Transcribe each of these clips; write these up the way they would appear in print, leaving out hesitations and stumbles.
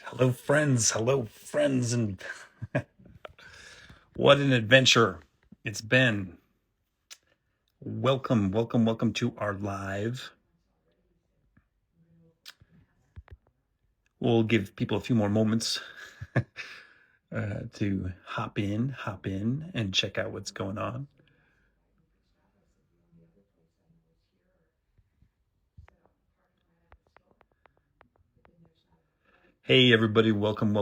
Hello, friends, and what an adventure it's been. Welcome to our live. We'll give people a few more moments to hop in, and check out what's going on. Hey, everybody, welcome.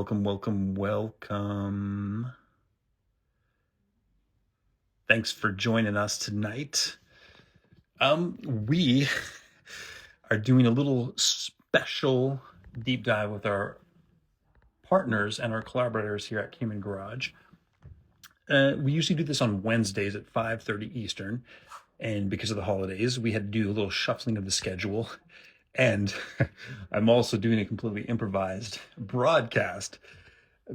Thanks for joining us tonight. We are doing a little special deep dive with our partners and our collaborators here at Human Garage. We usually do this on Wednesdays at 5:30 Eastern, and because of the holidays, we had to do a little shuffling of the schedule. And I'm also doing a completely improvised broadcast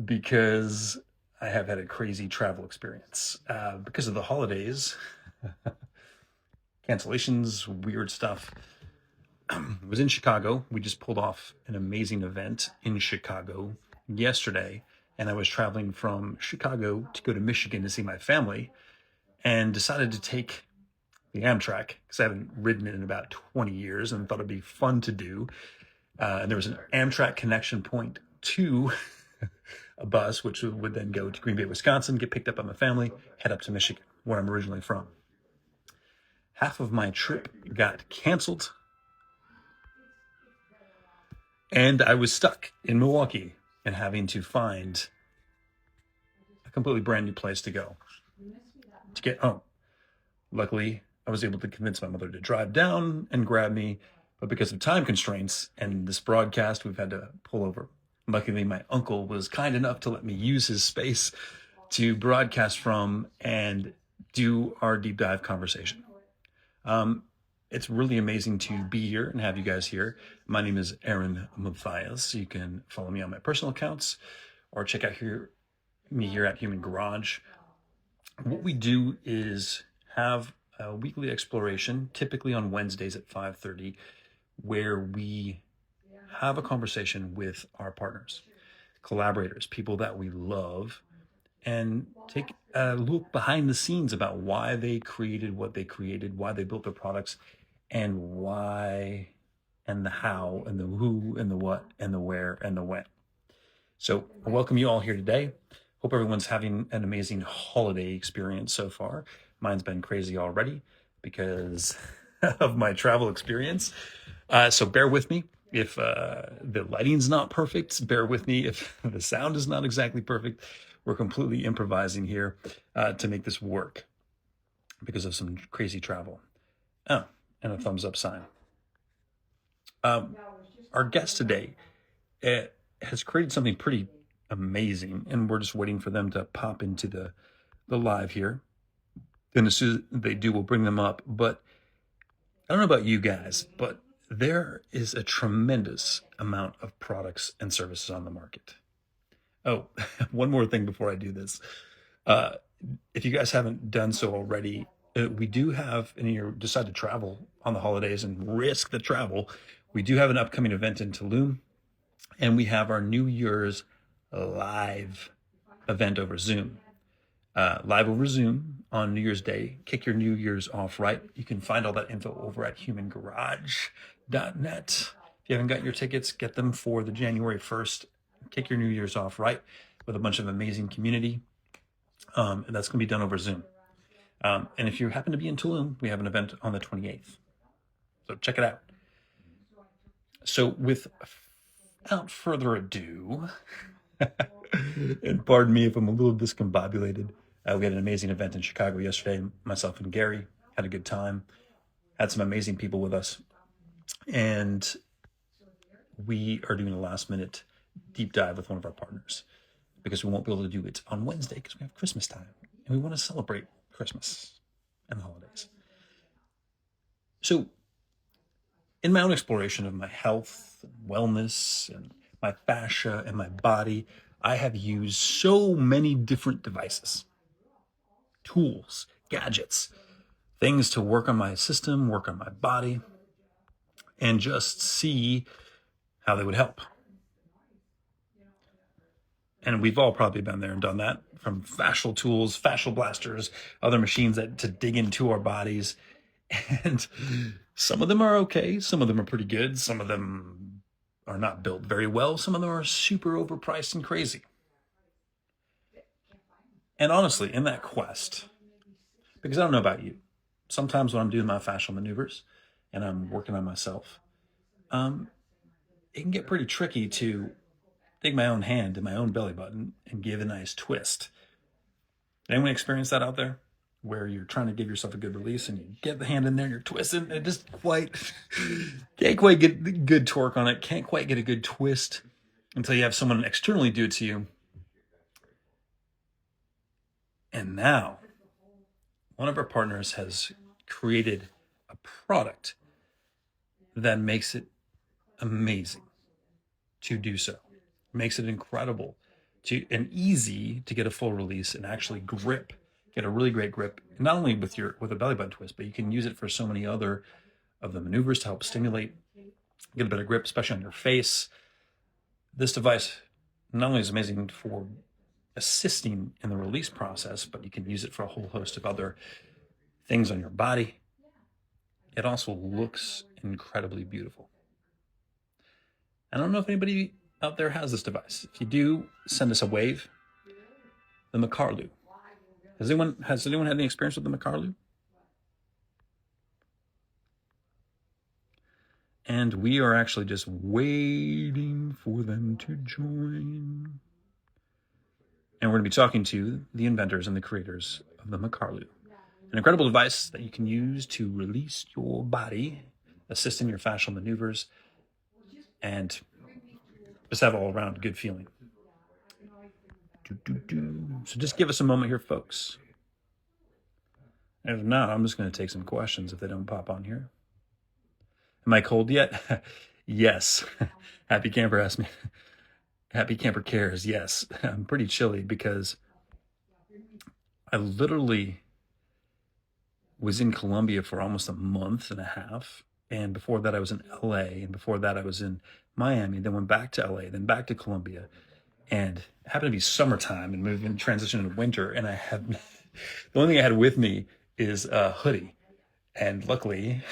because I have had a crazy travel experience because of the holidays, cancellations, weird stuff. I was in Chicago. We just pulled off an amazing event in Chicago yesterday, and I was traveling from Chicago to go to Michigan to see my family, and decided to take the Amtrak because I haven't ridden it in about 20 years and thought it'd be fun to do. And there was an Amtrak connection point to a bus, which would then go to Green Bay, Wisconsin, get picked up by my family, head up to Michigan, where I'm originally from. Half of my trip got canceled, and I was stuck in Milwaukee and having to find a completely brand new place to go to get home. Luckily, I was able to convince my mother to drive down and grab me, but because of time constraints and this broadcast, we've had to pull over. Luckily, my uncle was kind enough to let me use his space to broadcast from and do our deep dive conversation. It's really amazing to be here and have you guys here. My name is Aaron Mathias. You can follow me on my personal accounts or check out me here at Human Garage. What we do is have a weekly exploration, typically on Wednesdays at 5:30, where we have a conversation with our partners, collaborators, people that we love, and take a look behind the scenes about why they created what they created, why they built their products, and why, and the how, and the who, and the what, and the where, and the when. So I welcome you all here today. Hope everyone's having an amazing holiday experience so far. Mine's been crazy already because of my travel experience. So bear with me if the lighting's not perfect. Bear with me if the sound is not exactly perfect. We're completely improvising here to make this work because of some crazy travel. Oh, and a thumbs up sign. Our guest today has created something pretty amazing, and we're just waiting for them to pop into the live here. And as soon as they do, we'll bring them up. But I don't know about you guys, but there is a tremendous amount of products and services on the market. Oh, one more thing before I do this. If you guys haven't done so already, we do have, and you decide to travel on the holidays and risk the travel, we do have an upcoming event in Tulum, and we have our New Year's live event over Zoom. Live over Zoom on New Year's Day. Kick your New Year's off right. You can find all that info over at humangarage.net. If you haven't got your tickets, get them for the January 1st. Kick your New Year's off right with a bunch of amazing community. And that's going to be done over Zoom. And if you happen to be in Tulum, we have an event on the 28th. So check it out. So without further ado, and pardon me if I'm a little discombobulated, we had an amazing event in Chicago yesterday. Myself and Gary had a good time, had some amazing people with us. And we are doing a last minute deep dive with one of our partners because we won't be able to do it on Wednesday because we have Christmas time and we want to celebrate Christmas and the holidays. So in my own exploration of my health and wellness and my fascia, and my body. I have used so many different devices, tools, gadgets, things to work on my system, work on my body, and just see how they would help. And we've all probably been there and done that, from fascial tools, fascial blasters, other machines that to dig into our bodies. And some of them are okay. Some of them are pretty good. Some of them are not built very well. Some of them are super overpriced and crazy. And honestly, in that quest, because I don't know about you, sometimes when I'm doing my fascial maneuvers and I'm working on myself, it can get pretty tricky to take my own hand in my own belly button and give a nice twist. Anyone experience that out there? Where you're trying to give yourself a good release and you get the hand in there and you're twisting and it just can't quite get good torque on it, can't quite get a good twist until you have someone externally do it to you. And now, one of our partners has created a product that makes it amazing to do so. Makes it incredible and easy to get a full release and actually grip, get a really great grip, not only with a belly button twist, but you can use it for so many other of the maneuvers to help stimulate, get a better grip, especially on your face. This device not only is amazing for assisting in the release process, but you can use it for a whole host of other things on your body. It also looks incredibly beautiful. I don't know if anybody out there has this device. If you do, send us a wave. The Makarlu. Has anyone had any experience with the Makarlu? And we are actually just waiting for them to join. And we're going to be talking to the inventors and the creators of the Makarlu, an incredible device that you can use to release your body, assist in your fascial maneuvers, and just have all around good feeling. So just give us a moment here, folks. If not, I'm just going to take some questions if they don't pop on here. Am I cold yet? Yes. Happy Camper asked me. Happy Camper cares. Yes. I'm pretty chilly because I literally was in Colombia for almost a month and a half. And before that, I was in LA. And before that, I was in Miami. Then went back to LA, then back to Colombia. And it happened to be summertime and moving, transition into winter. And I had, the only thing I had with me is a hoodie. And luckily,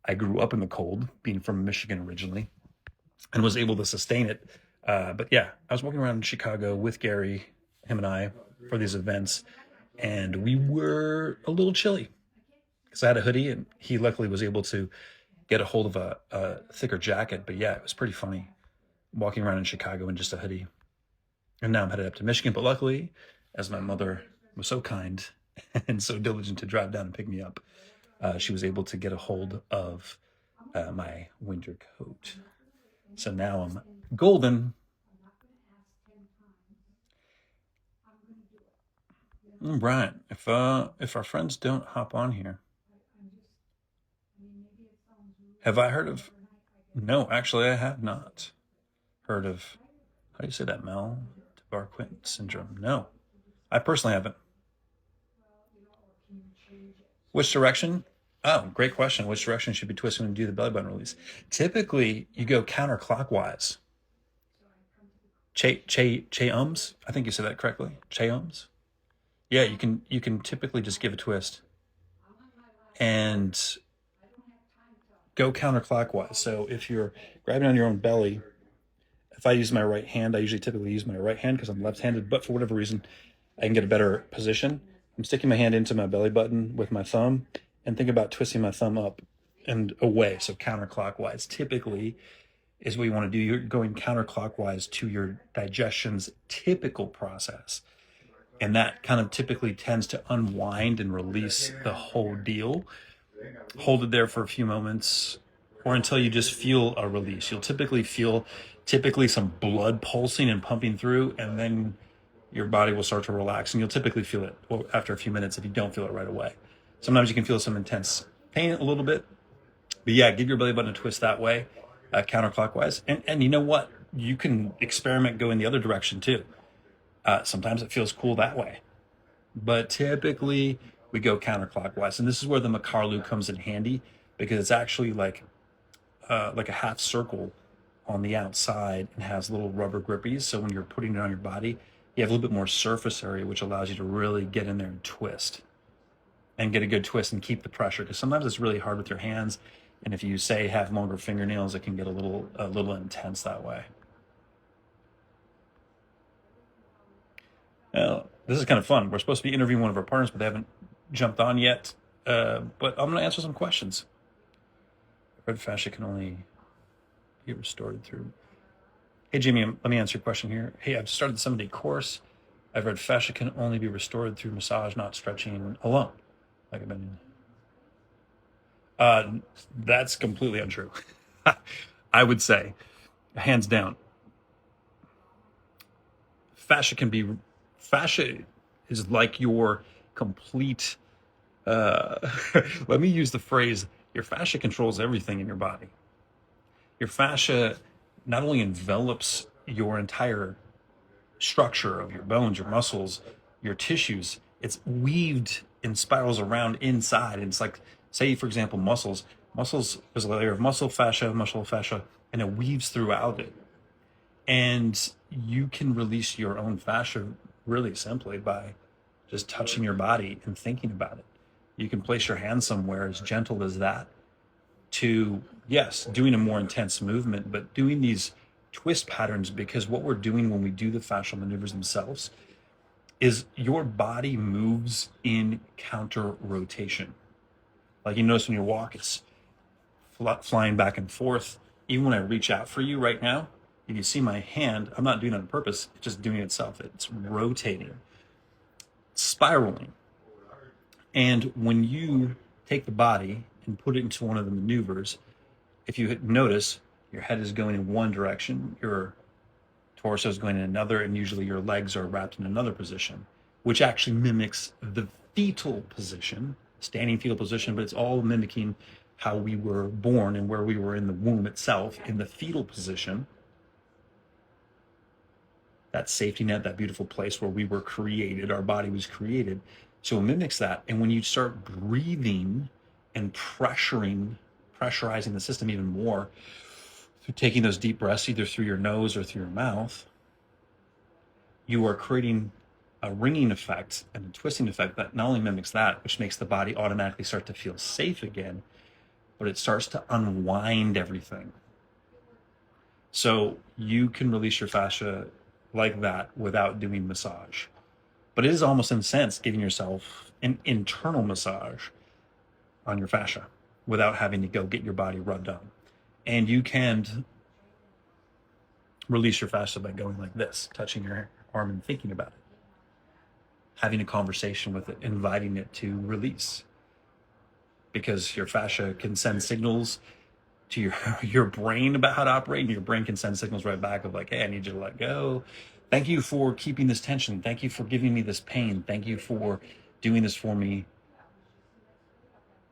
I grew up in the cold, being from Michigan originally, and was able to sustain it. But yeah, I was walking around in Chicago with Gary, him and I, for these events, and we were a little chilly because I had a hoodie, and he luckily was able to get a hold of a thicker jacket. But yeah, it was pretty funny walking around in Chicago in just a hoodie. And now I'm headed up to Michigan, but luckily, as my mother was so kind and so diligent to drive down and pick me up, she was able to get a hold of my winter coat. So now I'm golden. Brian, if our friends don't hop on here, have I heard of? No, actually, I have not heard of. How do you say that, Mel? Barquin syndrome. No, I personally haven't. Which direction? Oh, great question. Which direction should be twisted when you do the belly button release? Typically, you go counterclockwise. Che-ums? I think you said that correctly. Che-ums? Yeah, you can typically just give a twist and go counterclockwise. So if you're grabbing on your own belly, if I use my right hand, I usually typically use my right hand because I'm left-handed, but for whatever reason, I can get a better position. I'm sticking my hand into my belly button with my thumb and think about twisting my thumb up and away. So counterclockwise typically is what you want to do. You're going counterclockwise to your digestion's typical process. And that kind of typically tends to unwind and release the whole deal. Hold it there for a few moments or until you just feel a release. You'll typically feel some blood pulsing and pumping through, and then your body will start to relax, and you'll typically feel it after a few minutes if you don't feel it right away. Sometimes you can feel some intense pain a little bit, but yeah, give your belly button a twist that way. counterclockwise. And you know what? You can experiment going the other direction too. Sometimes it feels cool that way, but typically we go counterclockwise. And this is where the Makarlu comes in handy, because it's actually like a half circle on the outside and has little rubber grippies. So when you're putting it on your body, you have a little bit more surface area, which allows you to really get in there and twist and get a good twist and keep the pressure. Because sometimes it's really hard with your hands. And if you say have longer fingernails, it can get a little intense that way. This is kind of fun. We're supposed to be interviewing one of our partners, but they haven't jumped on yet. But I'm going to answer some questions. Red fascia can only be restored through. Hey, Jamie, let me answer your question here. Hey, I've started the 7-day course. I've read fascia can only be restored through massage, not stretching alone. Like I've been. That's completely untrue. I would say, hands down, fascia is like your complete. Let me use the phrase: your fascia controls everything in your body. Your fascia not only envelops your entire structure of your bones, your muscles, your tissues, it's weaved in spirals around inside. And it's like, say, for example, muscles. Muscles, there's a layer of muscle fascia, and it weaves throughout it. And you can release your own fascia really simply by just touching your body and thinking about it. You can place your hand somewhere as gentle as that to, yes, doing a more intense movement, but doing these twist patterns, because what we're doing when we do the fascial maneuvers themselves is your body moves in counter rotation. Like you notice when you walk, it's flying back and forth. Even when I reach out for you right now, if you see my hand, I'm not doing it on purpose, it's just doing itself. It's rotating, spiraling. And when you take the body and put it into one of the maneuvers, if you notice, your head is going in one direction, your torso is going in another, and usually your legs are wrapped in another position, which actually mimics the fetal position, standing fetal position, but it's all mimicking how we were born and where we were in the womb itself, in the fetal position. That safety net, that beautiful place where we were created, our body was created. So it mimics that. And when you start breathing and pressurizing the system even more, through taking those deep breaths, either through your nose or through your mouth, you are creating a ringing effect and a twisting effect that not only mimics that, which makes the body automatically start to feel safe again, but it starts to unwind everything. So you can release your fascia like that without doing massage. But it is almost, in a sense, giving yourself an internal massage on your fascia without having to go get your body rubbed on. And you can release your fascia by going like this, touching your arm and thinking about it, having a conversation with it, inviting it to release. Because your fascia can send signals to your brain about how to operate, and your brain can send signals right back of like, hey, I need you to let go. Thank you for keeping this tension. Thank you for giving me this pain. Thank you for doing this for me.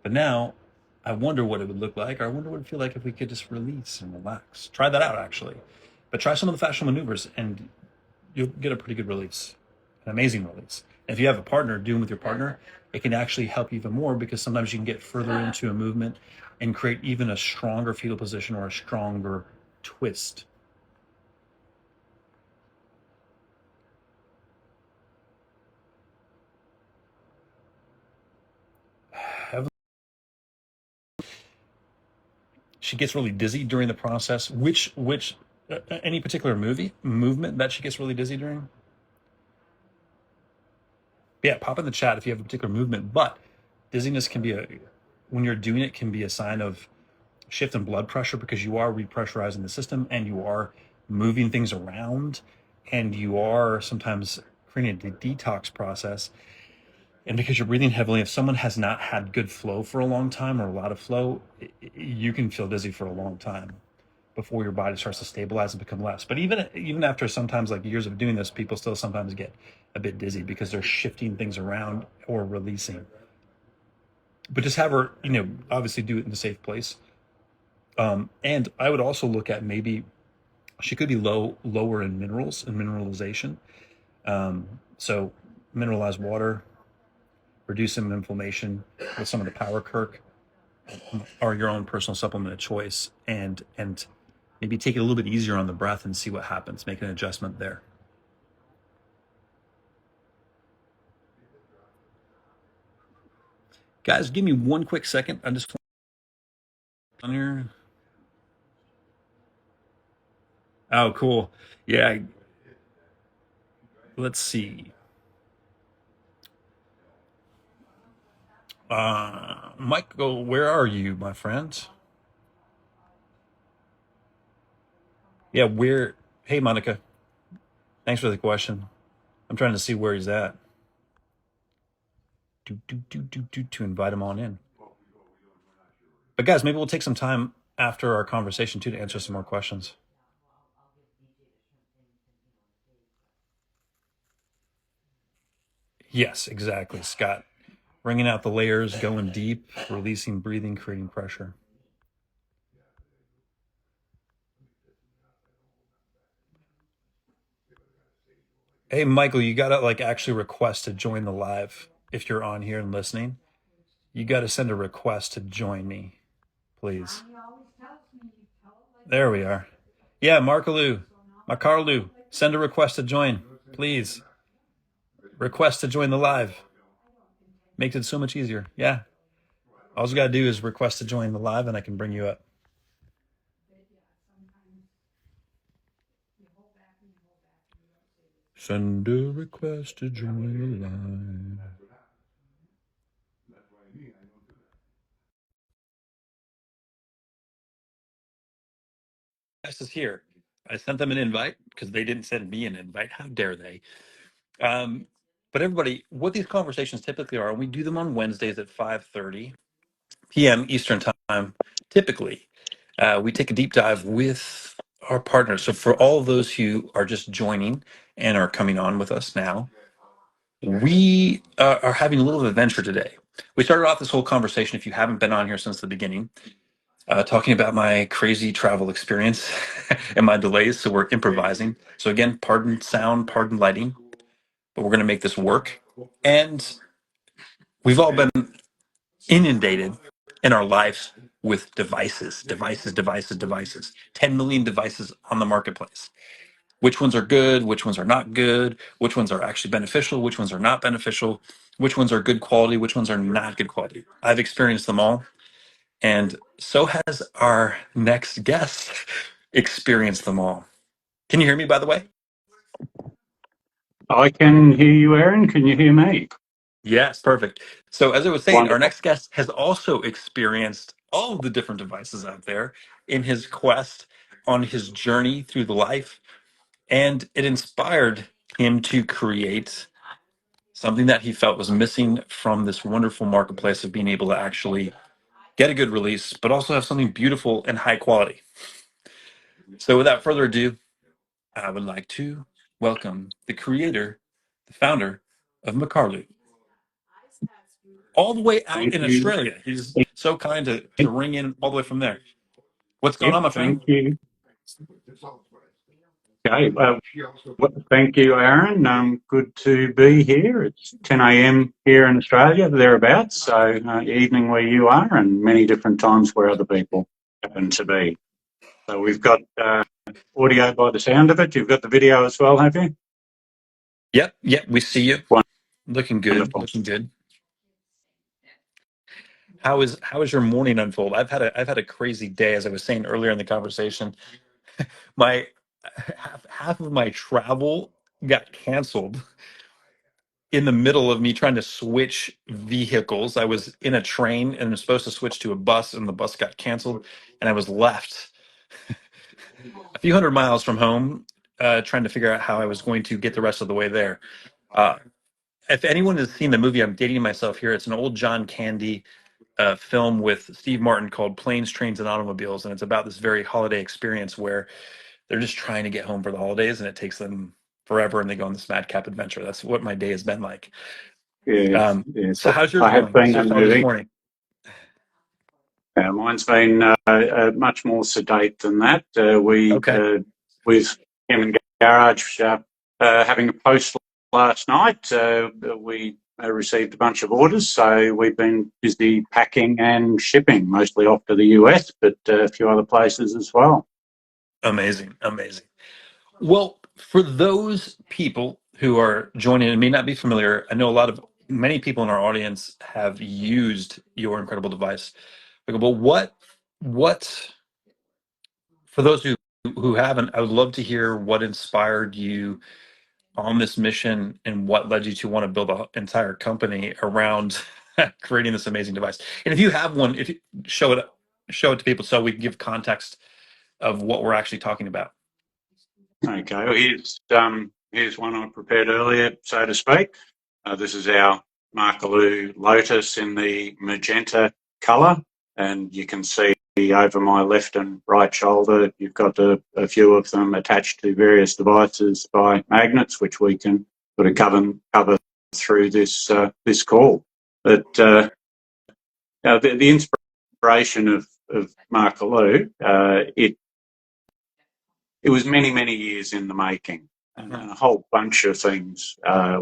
But now I wonder what it would look like, or I wonder what it would feel like if we could just release and relax. Try that out, actually. But try some of the fascial maneuvers and you'll get a pretty good release, an amazing release. And if you have a partner, doing with your partner, it can actually help even more, because sometimes you can get further into a movement and create even a stronger fetal position or a stronger twist. She gets really dizzy during the process. Which any particular movement that she gets really dizzy during? Yeah, pop in the chat if you have a particular movement. But dizziness can be when you're doing it, can be a sign of shift in blood pressure, because you are repressurizing the system and you are moving things around, and you are sometimes creating a detox process. And because you're breathing heavily, if someone has not had good flow for a long time, or a lot of flow, you can feel dizzy for a long time before your body starts to stabilize and become less. But even after sometimes like years of doing this, people still sometimes get a bit dizzy because they're shifting things around or releasing. But just have her, obviously do it in a safe place. And I would also look at maybe she could be lower in minerals and mineralization. So mineralized water, reduce some inflammation with some of the power Kirk or your own personal supplement of choice, and maybe take it a little bit easier on the breath and see what happens. Make an adjustment there. Guys, give me one quick second. I just on here. Oh, cool. Yeah. Let's see. Michael, where are you, my friend? Yeah, where? Hey, Monica. Thanks for the question. I'm trying to see where he's at. To invite him on in. But guys, maybe we'll take some time after our conversation too to answer some more questions. Yes, exactly, Scott. Wringing out the layers, going deep, releasing, breathing, creating pressure. Hey, Michael, you gotta like actually request to join the live if you're on here and listening. You got to send a request to join me, please. There we are. Yeah, Makarlu, send a request to join, please. Request to join the live. Makes it so much easier. Yeah. All you got to do is request to join the live and I can bring you up. Send a request to join the live. Guest is here. I sent them an invite because they didn't send me an invite. How dare they? But everybody, what these conversations typically are, we do them on Wednesdays at 5:30 p.m. Eastern time. Typically, we take a deep dive with our partners. So for all of those who are just joining and are coming on with us now, we are having a little adventure today. We started off this whole conversation, if you haven't been on here since the beginning, talking about my crazy travel experience and my delays. So we're improvising. So again, pardon sound, pardon lighting, but we're going to make this work. And we've all been inundated in our lives with devices. 10 million devices on the marketplace. Which ones are good? Which ones are not good? Which ones are actually beneficial? Which ones are not beneficial? Which ones are good quality? Which ones are not good quality? I've experienced them all. And so has our next guest experienced them all. Can you hear me, by the way? I can hear you, Aaron. Can you hear me? Yes, perfect. So, as I was saying, our Wonderful. next guest has also experienced all of the different devices out there in his quest on his journey through the life. And it inspired him to create something that he felt was missing from this wonderful marketplace of being able to actually get a good release, but also have something beautiful and high quality. So, without further ado, I would like to welcome the creator, the founder of Makarlu, all the way out Thank in you. Australia. He's so kind to ring in all the way from there. What's going Yep, on, my friend? thank you. Okay, thank you, Aaron. Good to be here. It's 10 a.m. here in Australia, thereabouts, so evening where you are and many different times where other people happen to be. So we've got audio by the sound of it. You've got the video as well, have you? Yep, we see you. Looking good, Wonderful. looking good. How is your morning unfold? I've had a crazy day, as I was saying earlier in the conversation. My half of my travel got canceled in the middle of me trying to switch vehicles. I was in a train and was supposed to switch to a bus, and the bus got canceled, and I was left a few hundred miles from home, trying to figure out how I was going to get the rest of the way there. Uh, if anyone has seen the movie, I'm dating myself here. It's an old John Candy film with Steve Martin called Planes, Trains, and Automobiles, and it's about this very holiday experience where they're just trying to get home for the holidays, and it takes them forever, and they go on this madcap adventure. That's what my day has been like. Yes, yes. So how's yours I have going seen so that far this movie. morning? Mine's been much more sedate than that. Okay. With Human Garage having a post last night, we received a bunch of orders, so we've been busy packing and shipping, mostly off to the US, but a few other places as well. Amazing. Amazing. Well, for those people who are joining and may not be familiar, I know many people in our audience have used your incredible device. But what, for those who haven't, I would love to hear what inspired you on this mission and what led you to want to build an entire company around creating this amazing device. And if you have one, if you show it to people so we can give context of what we're actually talking about. Okay, well, here's one I prepared earlier, so to speak. This is our Makarlu Lotus in the magenta colour, and you can see over my left and right shoulder, you've got a few of them attached to various devices by magnets, which we can sort of cover through this call. But the inspiration of Makarlu, it was many, many years in the making, and a whole bunch of things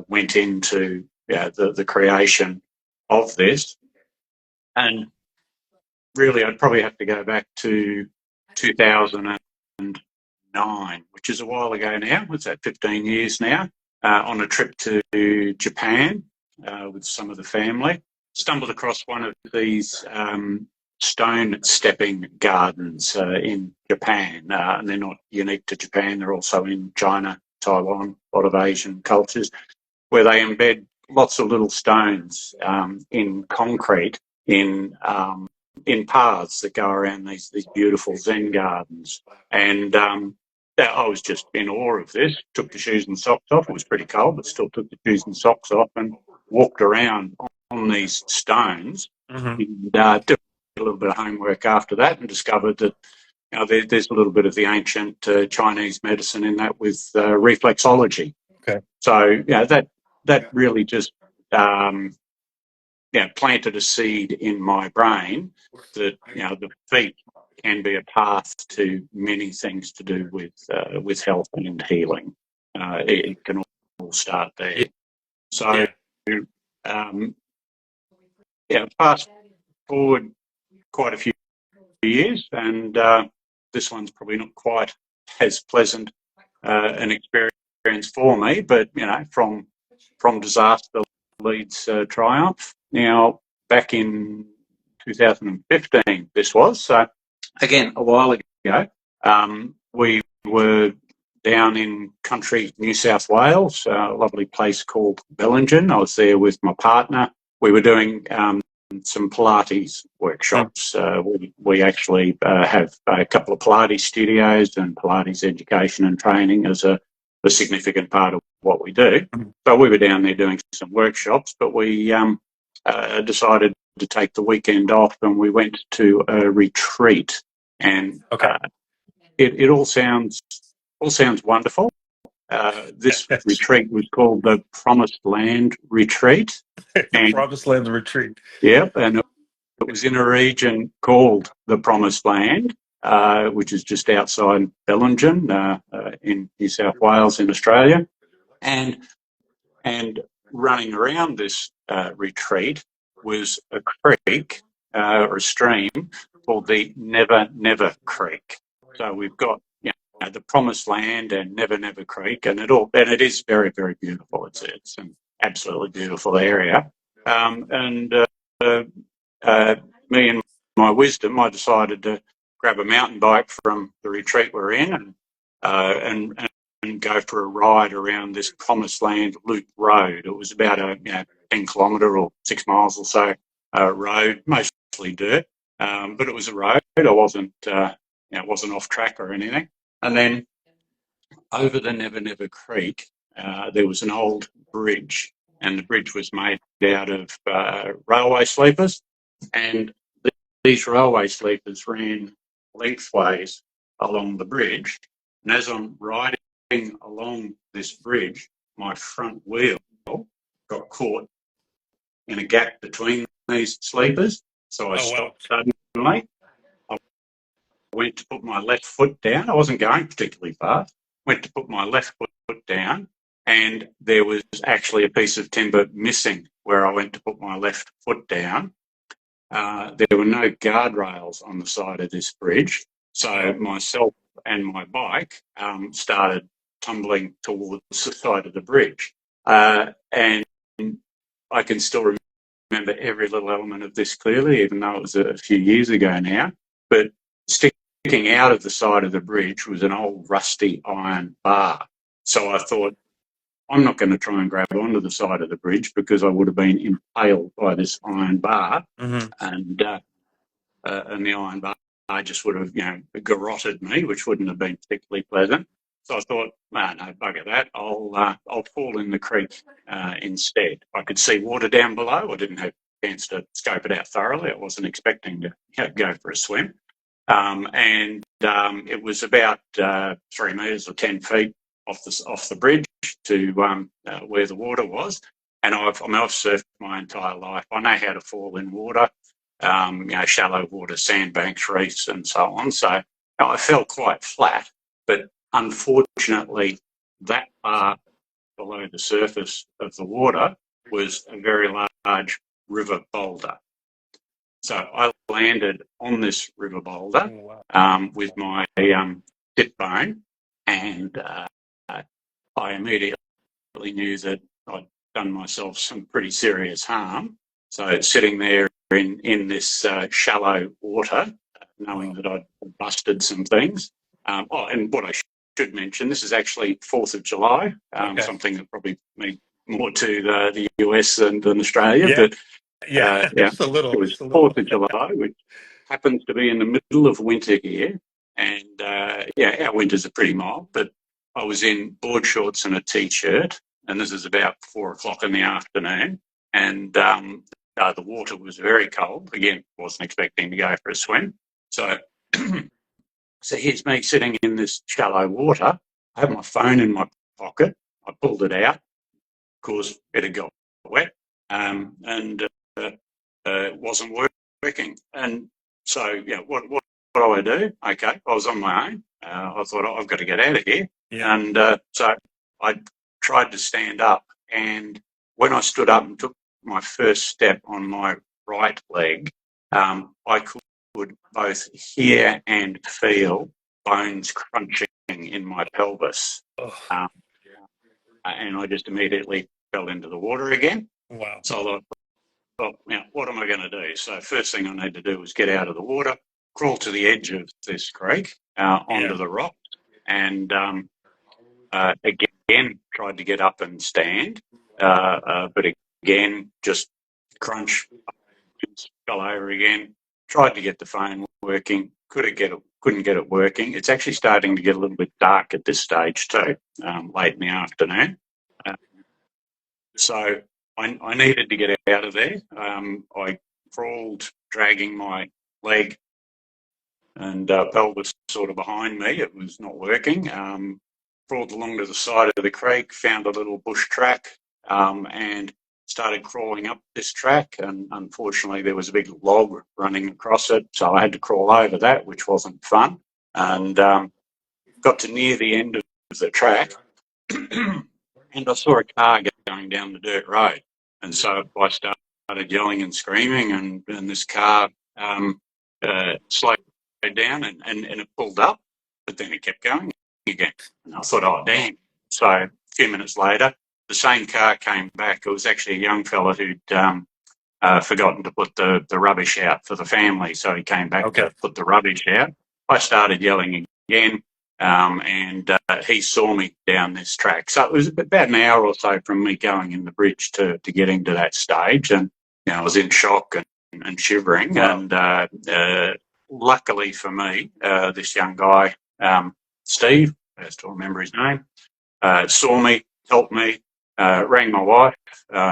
went into the creation of this. And really, I'd probably have to go back to 2009, which is a while ago now. What's that, 15 years now, on a trip to Japan with some of the family. Stumbled across one of these stone stepping gardens in Japan, and they're not unique to Japan. They're also in China, Taiwan, a lot of Asian cultures, where they embed lots of little stones in concrete in paths that go around these beautiful Zen gardens. And I was just in awe of this. Took the shoes and socks off. It was pretty cold, but still took the shoes and socks off and walked around on these stones. And did a little bit of homework after that and discovered that there's a little bit of the ancient Chinese medicine in that with reflexology. Okay. So that really just planted a seed in my brain that the feet can be a path to many things to do with health and healing. It can all start there. So fast forward quite a few years, and this one's probably not quite as pleasant an experience for me, but from disaster leads triumph. Now, back in 2015, this was, so again, a while ago, we were down in country New South Wales, a lovely place called Bellingen. I was there with my partner. We were doing some Pilates workshops. We actually have a couple of Pilates studios, and Pilates education and training as a significant part of what we do. So we were down there doing some workshops, but we decided to take the weekend off, and we went to a retreat. And it all sounds wonderful. This retreat was called the Promised Land Retreat. The Promised Land Retreat. Yep, and it was in a region called the Promised Land, which is just outside Bellingen in New South Wales in Australia. And running around this retreat was a creek or a stream called the Never Never Creek. So we've got the Promised Land and Never Never Creek, and it is very, very beautiful. It's an absolutely beautiful area. Me and my wisdom, I decided to grab a mountain bike from the retreat we're in and go for a ride around this Promised Land loop road. It was about a 10 kilometre or 6 miles or so road, mostly dirt, but it was a road. I wasn't off track or anything. And then over the Never Never Creek, there was an old bridge, and the bridge was made out of railway sleepers, and these railway sleepers ran lengthways along the bridge. And as I'm riding along this bridge, my front wheel got caught in a gap between these sleepers. So I stopped suddenly I went to put my left foot down. I wasn't going particularly fast. Went to put my left foot down, and there was actually a piece of timber missing where I went to put my left foot down. There were no guardrails on the side of this bridge, so myself and my bike started tumbling towards the side of the bridge. And I can still remember every little element of this clearly, even though it was a few years ago now. But sticking out of the side of the bridge was an old rusty iron bar. So I thought, I'm not going to try and grab onto the side of the bridge because I would have been impaled by this iron bar, and the iron bar just would have, garroted me, which wouldn't have been particularly pleasant. So I thought, no, bugger that. I'll fall in the creek instead. I could see water down below. I didn't have a chance to scope it out thoroughly. I wasn't expecting to go for a swim. And it was about 3 metres or 10 feet off the bridge to where the water was. And I've surfed my entire life. I know how to fall in water, shallow water, sandbanks, reefs, and so on. So I fell quite flat, but unfortunately, that bar below the surface of the water was a very large river boulder. So I landed on this river boulder with my hip bone, and I immediately knew that I'd done myself some pretty serious harm. So sitting there in this shallow water, knowing that I'd busted some things. And what I should mention, this is actually 4th of July, something that probably means more to the US than Australia. Yeah. But Just a little. it was 4th of July, which happens to be in the middle of winter here. And our winters are pretty mild, but I was in board shorts and a t-shirt, and this is about 4 o'clock in the afternoon, and the water was very cold. Again, wasn't expecting to go for a swim. So, so here's me sitting in this shallow water. I have my phone in my pocket. I pulled it out. Of course, it had got wet, and it wasn't working. And so, what do I do? Okay, I was on my own. I thought, I've got to get out of here. Yeah. And so I tried to stand up, and when I stood up and took my first step on my right leg, I could both hear and feel bones crunching in my pelvis. And I just immediately fell into the water again. Wow. So I thought, well, what am I going to do? So first thing I need to do was get out of the water, crawl to the edge of this creek, onto the rock, and again tried to get up and stand, but again just crunch, fell over again. Tried to get the phone working, couldn't get it working. It's actually starting to get a little bit dark at this stage too, late in the afternoon. So I needed to get out of there. I crawled, dragging my leg and pelvis sort of behind me. It was not working. Crawled along to the side of the creek, found a little bush track, and started crawling up this track. And unfortunately, there was a big log running across it, so I had to crawl over that, which wasn't fun. And got to near the end of the track, and I saw a car going down the dirt road. And so I started yelling and screaming, and this car slowed down and it pulled up, but then it kept going again. And I thought, oh, damn. So a few minutes later, the same car came back. It was actually a young fella who'd forgotten to put the rubbish out for the family. So he came back to put the rubbish out. I started yelling again. And he saw me down this track. So it was about an hour or so from me going in the bridge to getting to that stage. And I was in shock and shivering. Wow. And luckily for me, this young guy, Steve, I still remember his name, saw me, helped me, rang my wife,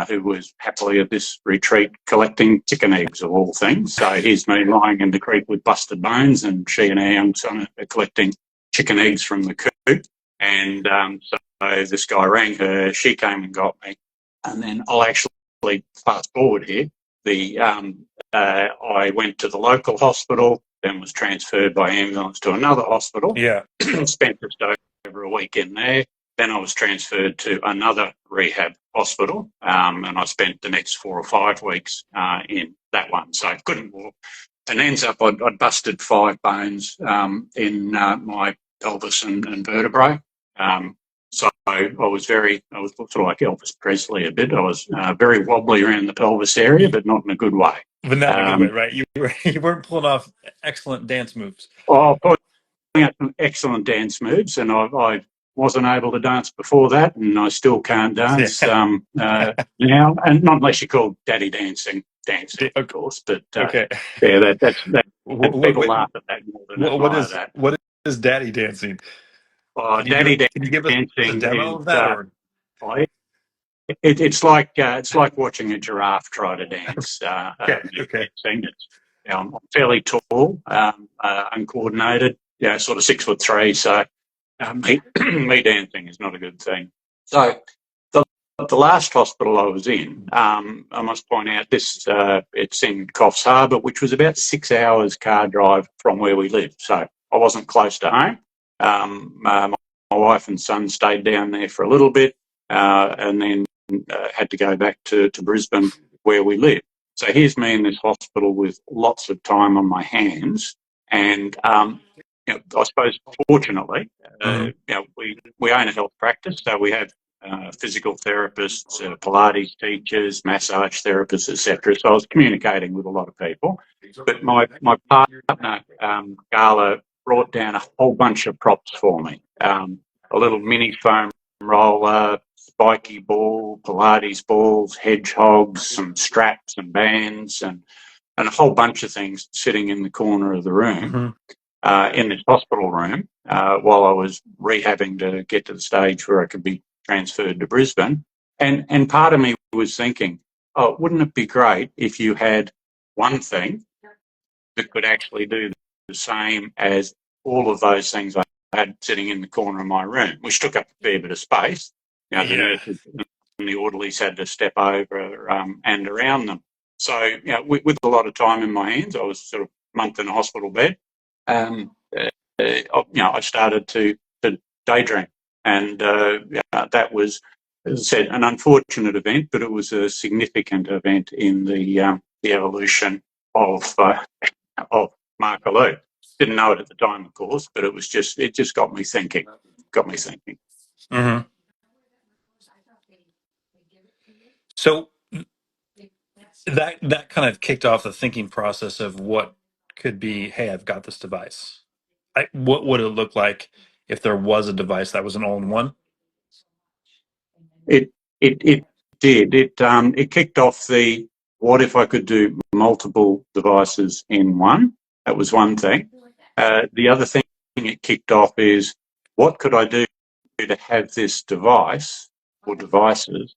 who was happily at this retreat collecting chicken eggs of all things. So here's me lying in the creek with busted bones, and she and our young son are collecting chicken eggs from the coop. And so this guy rang her, she came and got me. And then I'll actually fast forward here. I went to the local hospital, then was transferred by ambulance to another hospital. Yeah. Spent just over a week in there. Then I was transferred to another rehab hospital, and I spent the next 4 or 5 weeks in that one. So I couldn't walk. And ends up, I'd busted 5 bones in my pelvis and vertebrae. So I was sort of like Elvis Presley a bit. I was very wobbly around the pelvis area, but not in a good way. But not in a good way, right? You weren't pulling off excellent dance moves. Oh, pulling out some excellent dance moves, and I wasn't able to dance before that, and I still can't dance now. And not unless you call daddy dancing, of course. But okay. Yeah, that's people What, laugh at that more than admire that. what is daddy dancing? Oh, Can you give us a dancing demo is of that? Or? it's like watching a giraffe try to dance. Okay. Dancing. I'm fairly tall, uncoordinated. Yeah, sort of 6'3". So me dancing is not a good thing. So the last hospital I was in, I must point out this. It's in Coffs Harbour, which was about 6 hours car drive from where we lived. So I wasn't close to home. My wife and son stayed down there for a little bit, and then had to go back to Brisbane where we live. So here's me in this hospital with lots of time on my hands, and I suppose fortunately, we own a health practice, so we have physical therapists, Pilates teachers, massage therapists, etc. So I was communicating with a lot of people. But my partner, Carla, brought down a whole bunch of props for me. A little mini foam roller, spiky ball, Pilates balls, hedgehogs, some straps and bands, and a whole bunch of things sitting in the corner of the room, in this hospital room, while I was rehabbing to get to the stage where I could be transferred to Brisbane. And part of me was thinking, oh, wouldn't it be great if you had one thing that could actually do the same as all of those things I had sitting in the corner of my room, which took up a fair bit of space. The nurses and the orderlies had to step over and around them. So, with a lot of time in my hands, I was sort of a month in a hospital bed. I started to daydream, and that was, as I said, an unfortunate event, but it was a significant event in the evolution of Makarlu. Didn't know it at the time, of course, but it just got me thinking. Mm-hmm. So that kind of kicked off the thinking process of what could be, hey, I've got this device. What would it look like if there was a device that was an all-in-one? It did. It kicked off the what if I could do multiple devices in one. That was one thing. The other thing it kicked off is what could I do to have this device or devices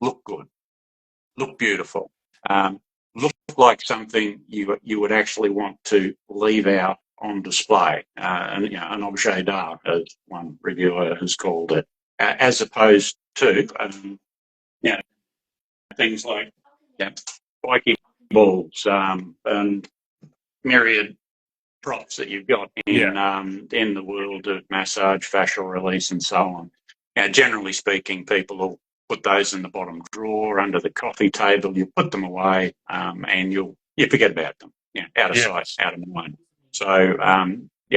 look good, look beautiful, look like something you would actually want to leave out on display, an objet d'art, as one reviewer has called it, as opposed to things like spiky balls and myriad props that you've got in the world of massage, fascial release, and so on. Generally speaking, people will put those in the bottom drawer under the coffee table. You put them away, and you forget about them. Out of sight, out of mind. So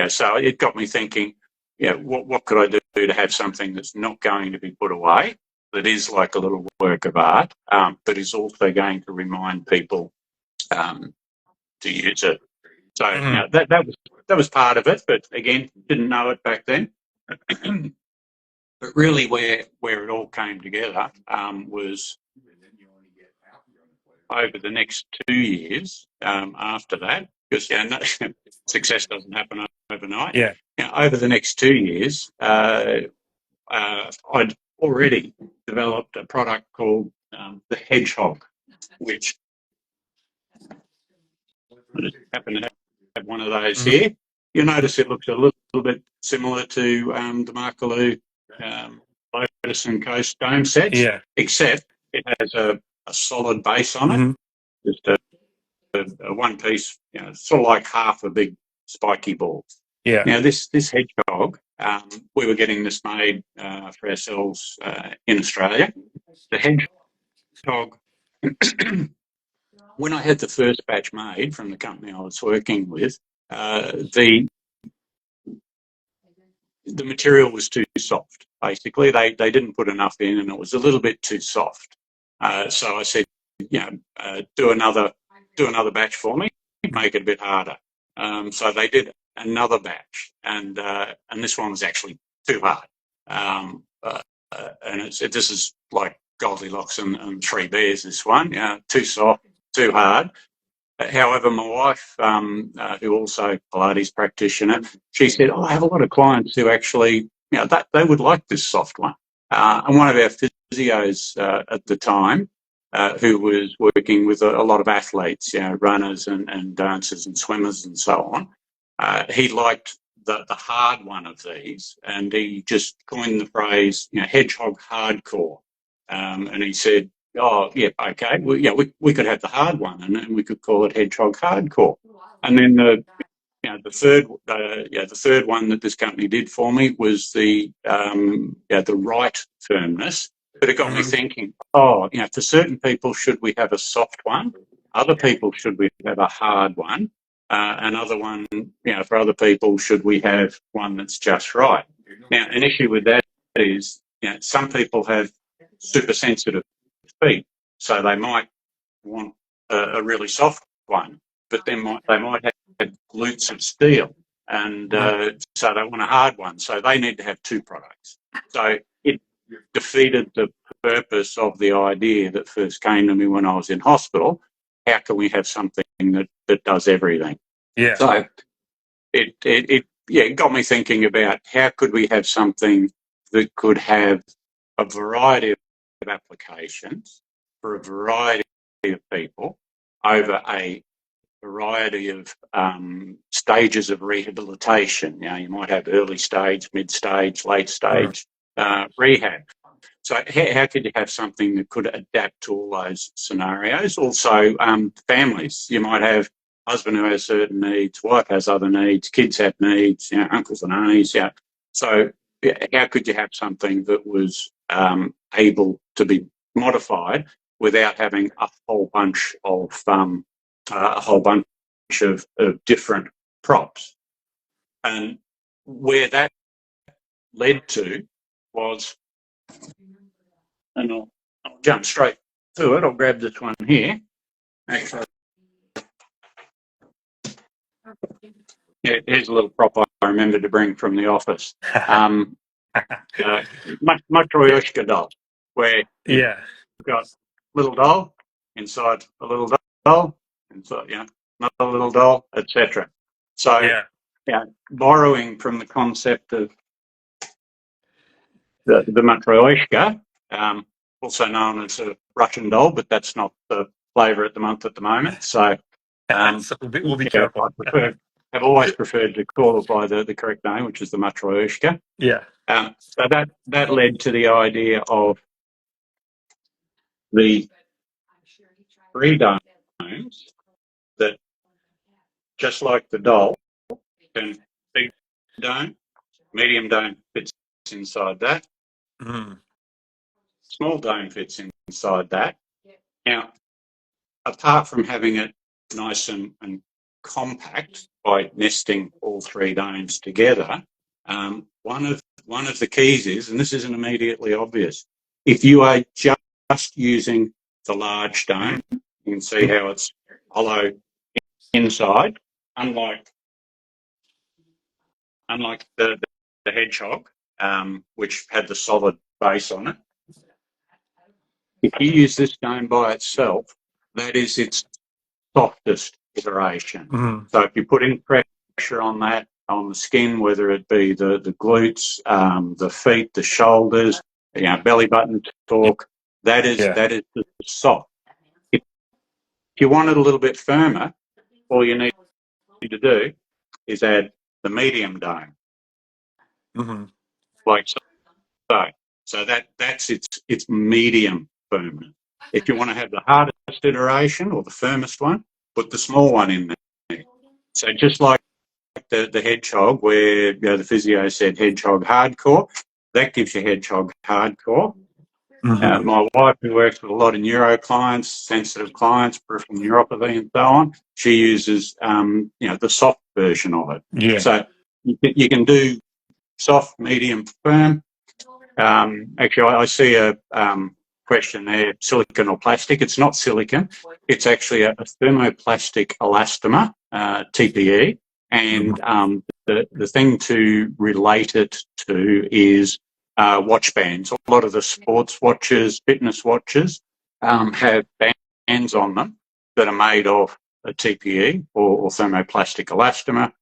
so it got me thinking. What could I do to have something that's not going to be put away, that is like a little work of art, but is also going to remind people to use it. So that was part of it, but again, didn't know it back then. But really, where it all came together was over the next 2 years after that, because success doesn't happen overnight. Over the next 2 years, I'd already developed a product called the Hedgehog, which I just happen to have one of those here. You'll notice it looks a little bit similar to the Makarlu Lotus and Coast dome sets, except it has a solid base on it. just a one piece, sort of like half a big spiky ball. Yeah. Now, this hedgehog, we were getting this made for ourselves in Australia. The hedgehog, when I had the first batch made from the company I was working with, the material was too soft. Basically, they didn't put enough in, and it was a little bit too soft. So I said, do another batch for me, make it a bit harder. So they did another batch, and this one was actually too hard. And this is like Goldilocks and Three Bears. This one, too soft, too hard. However, my wife, who also Pilates practitioner, she said, I have a lot of clients who actually, they would like this soft one. And one of our physios at the time, who was working with a lot of athletes, runners and dancers and swimmers and so on, he liked the hard one of these, and he just coined the phrase, hedgehog hardcore. And he said, oh, yeah, okay. Well, we could have the hard one, and we could call it Hedgehog Hardcore. And then the third one that this company did for me was the right firmness. But it got me thinking. For certain people, should we have a soft one? Other people, should we have a hard one? Another one, for other people, should we have one that's just right? Now, an issue with that is, some people have super sensitive feet, so they might want a really soft one, but then they might have glutes of steel, and so they want a hard one. So they need to have two products. So it defeated the purpose of the idea that first came to me when I was in hospital. How can we have something that does everything? Yeah. So it got me thinking about how could we have something that could have a variety of applications for a variety of people over a variety of stages of rehabilitation. You might have early stage, mid stage, late stage rehab. So how could you have something that could adapt to all those scenarios? Also, families. You might have husband who has certain needs, wife has other needs, kids have needs, uncles and aunties. So how could you have something that was able to be modified without having a whole bunch of different props? And where that led to was, and I'll jump straight to it. I'll grab this one here. Actually, here's a little prop I remember to bring from the office. Matryoshka doll, where you've got a little doll inside a little doll, inside, another little doll, etc. So, borrowing from the concept of the Matryoshka, also known as a Russian doll, but that's not the flavour at the moment. So, we'll be careful. I've always preferred to call it by the correct name, which is the Matryoshka. Yeah. So that led to the idea of the three domes that, just like the doll, can big dome, medium dome fits inside that, small dome fits inside that. Now, apart from having it nice and compact by nesting all three domes together, one of the keys is, and this isn't immediately obvious, if you are just using the large dome, you can see how it's hollow inside, unlike the hedgehog, which had the solid base on it. If you use this dome by itself, that is its softest iteration. So if you're putting pressure on that, on the skin, whether it be the glutes, the feet, the shoulders, belly button torque, that is the soft. If you want it a little bit firmer, all you need to do is add the medium dome, like so. So that's its medium firmness. If you want to have the hardest iteration or the firmest one, put the small one in there. So just like the Hedgehog, where the physio said Hedgehog hardcore, that gives you Hedgehog hardcore. My wife, who works with a lot of neuro clients, sensitive clients, peripheral neuropathy, and so on, she uses the soft version of it. Yeah. So you can do soft, medium, firm. Actually, I see a question there: silicon or plastic? It's not silicon. It's actually a thermoplastic elastomer, TPE, and the thing to relate it to is watch bands. A lot of the sports watches, fitness watches, have bands on them that are made of a TPE or thermoplastic elastomer,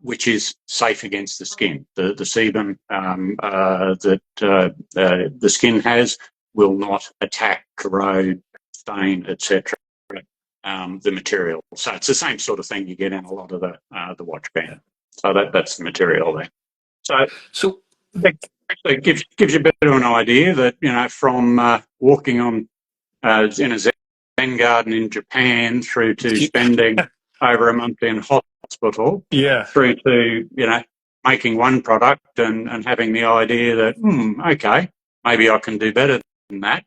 which is safe against the skin. The sebum that the skin has will not attack, corrode, stain, etc. The material. So it's the same sort of thing you get in a lot of the watch band. So that's the material there. So it gives you a bit of an idea that from walking on in a Zen garden in Japan through to spending over a month in hospital, through to making one product and having the idea that okay, maybe I can do better than that.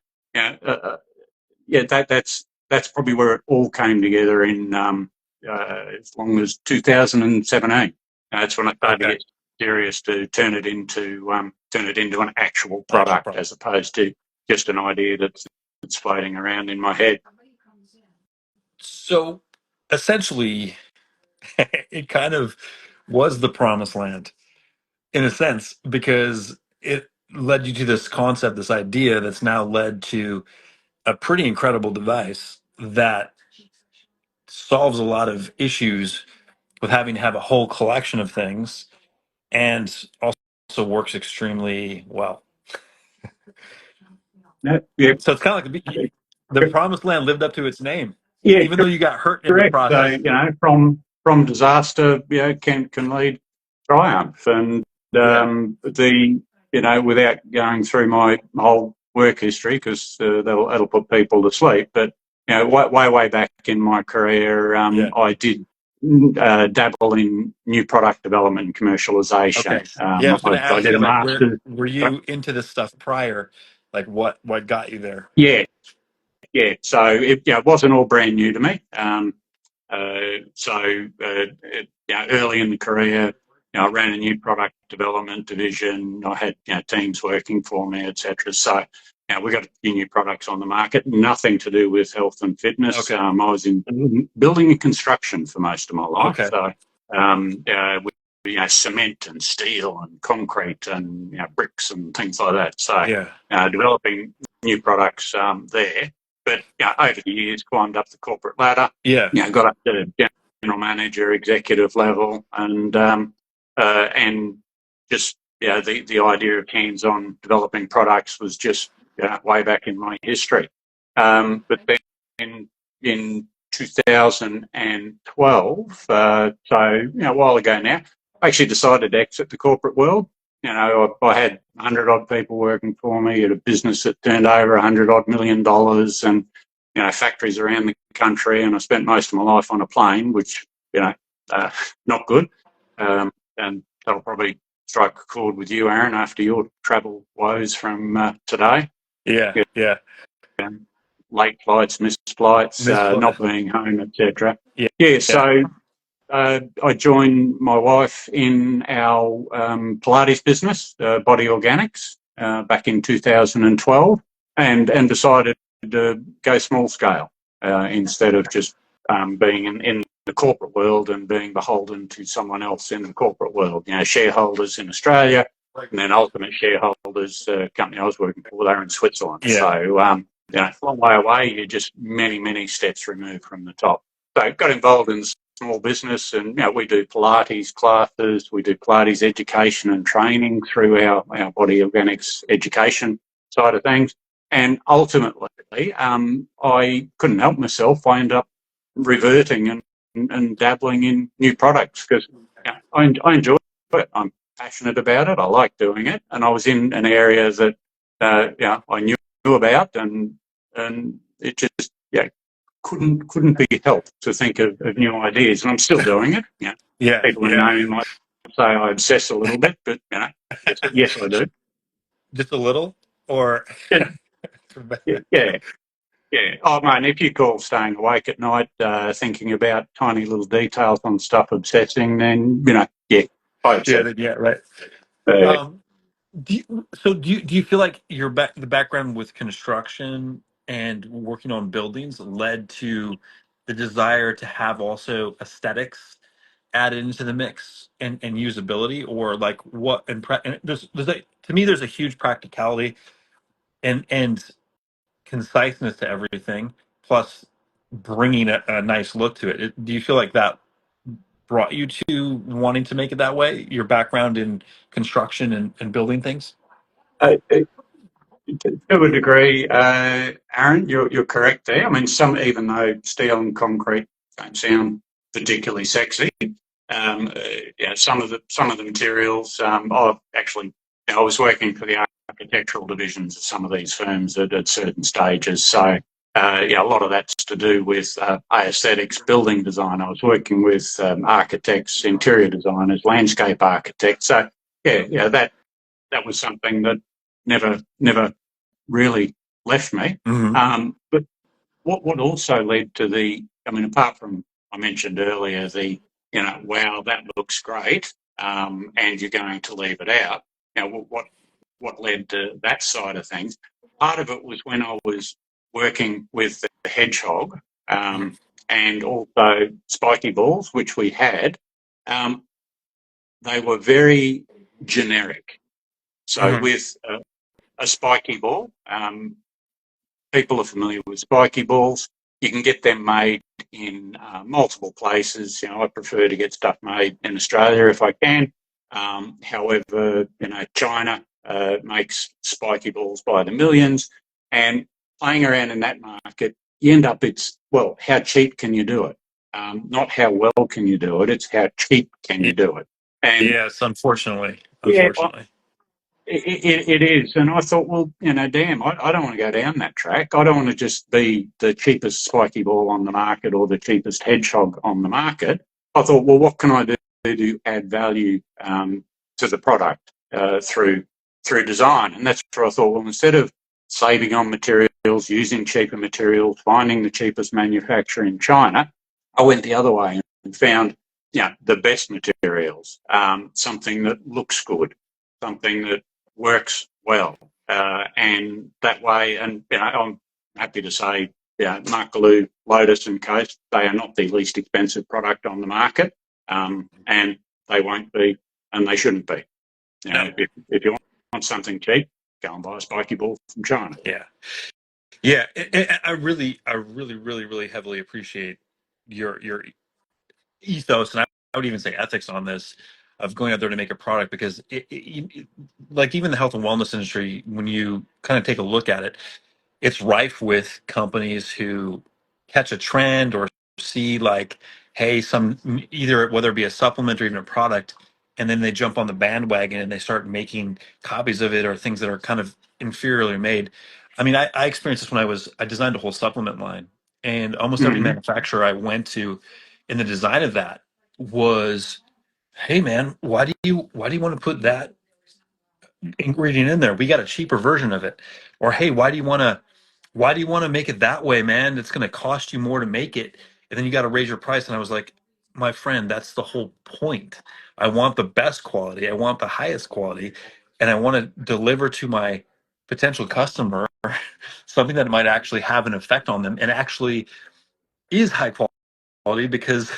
That's probably where it all came together in as long as 2017. That's when I started to get serious to turn it into an actual product as opposed to just an idea that's floating around in my head. So essentially, it kind of was the promised land in a sense, because it led you to this concept, this idea that's now led to a pretty incredible device that solves a lot of issues with having to have a whole collection of things and also works extremely well. Yeah. So it's kind of like the promised land lived up to its name, Yeah, even though you got hurt in the correct. process. So from disaster, can lead triumph, and without going through my whole work history, because that'll put people to sleep. But way back in my career, I did dabble in new product development and commercialization. Okay. I was going to I ask did you, a like, master's. were you into this stuff prior? Like, what got you there? Yeah. So it wasn't all brand new to me. Early in the career, I ran a new product development division. I had teams working for me, etc. So we got a few new products on the market. Nothing to do with health and fitness. Okay. I was in building and construction for most of my life. Okay. So with cement and steel and concrete and bricks and things like that. So developing new products there. But over the years, climbed up the corporate ladder. Got up to general manager, executive level, and just the idea of hands-on developing products was just way back in my history. But then in 2012, so a while ago now, I actually decided to exit the corporate world. I had 100 odd people working for me at a business that turned over $100 odd million, and factories around the country. And I spent most of my life on a plane, which not good. And that'll probably strike a chord with you, Aaron, after your travel woes from today. Late flights, missed flights, not being home, etc. So I joined my wife in our Pilates business, Body Organics, back in 2012, and decided to go small scale instead of just being in the corporate world and being beholden to someone else in the corporate world. Shareholders in Australia, and then ultimate shareholders, company I was working for, they're in Switzerland. So long way away, you're just many steps removed from the top. So got involved in small business, and we do Pilates classes, we do Pilates education and training through our Body Organics education side of things. And ultimately, I couldn't help myself. I ended up reverting and dabbling in new products because I enjoy it. I'm passionate about it. I like doing it, and I was in an area that I knew about, and it just couldn't be helped to think of new ideas, and I'm still doing it. Yeah, People who know me might say I obsess a little bit, but yes, I do. just a little, or Yeah, yeah, yeah. Oh man, if you call staying awake at night thinking about tiny little details on stuff obsessing, then yeah, I obsess. yeah, right. Uh, Um, do you feel like the background with construction and working on buildings led to the desire to have also aesthetics added into the mix and usability, or like what and to me there's a huge practicality and conciseness to everything, plus bringing a nice look to it. Do you feel like that brought you to wanting to make it that way? Your background in construction and building things? uh, To a degree, Aaron, you're correct there. I mean, even though steel and concrete don't sound particularly sexy, yeah, some of the materials. I've actually, I was working for the architectural divisions of some of these firms at certain stages. So, yeah, a lot of that's to do with aesthetics, building design. I was working with architects, interior designers, landscape architects. So, yeah, that was something that never really left me. Hmm. But what also led to I mean, apart from I mentioned earlier wow, that looks great, and you're going to leave it out. Now, what led to that side of things? Part of it was when I was working with the Hedgehog, and also spiky balls, which we had. Um, they were very generic. So Hmm. with a spiky ball, people are familiar with spiky balls. You can get them made in multiple places. I prefer to get stuff made in Australia if I can. However, China makes spiky balls by the millions, and playing around in that market, you end up how cheap can you do it? Not how well can you do it, it's how cheap can you do it. And Yes, unfortunately, yeah, unfortunately. it is, and I thought, well, damn, I don't want to go down that track. I don't want to just be the cheapest spiky ball on the market or the cheapest hedgehog on the market. I thought, well, what can I do to add value to the product through design? And that's where I thought, well, instead of saving on materials, using cheaper materials, finding the cheapest manufacturer in China, I went the other way and found, the best materials, something that looks good, something that works well, and that way. And I'm happy to say, Makarlu Lotus and Coast, they are not the least expensive product on the market, and they won't be, and they shouldn't be. No. If you want something cheap, go and buy a spiky ball from China. Yeah. Yeah. I really heavily appreciate your ethos, and I would even say ethics on this, of going out there to make a product, because like even the health and wellness industry, when you kind of take a look at it, it's rife with companies who catch a trend or see like, hey, either whether it be a supplement or even a product, and then they jump on the bandwagon and they start making copies of it or things that are kind of inferiorly made. I mean, I experienced this when I designed a whole supplement line, and almost every Mm-hmm. manufacturer I went to in the design of that was, hey man, why do you want to put that ingredient in there? We got a cheaper version of it. Or hey, why do you want to make it that way, man? It's going to cost you more to make it, and then you got to raise your price. And I was like, my friend, that's the whole point. I want the best quality. I want the highest quality, and I want to deliver to my potential customer something that might actually have an effect on them and actually is high quality, because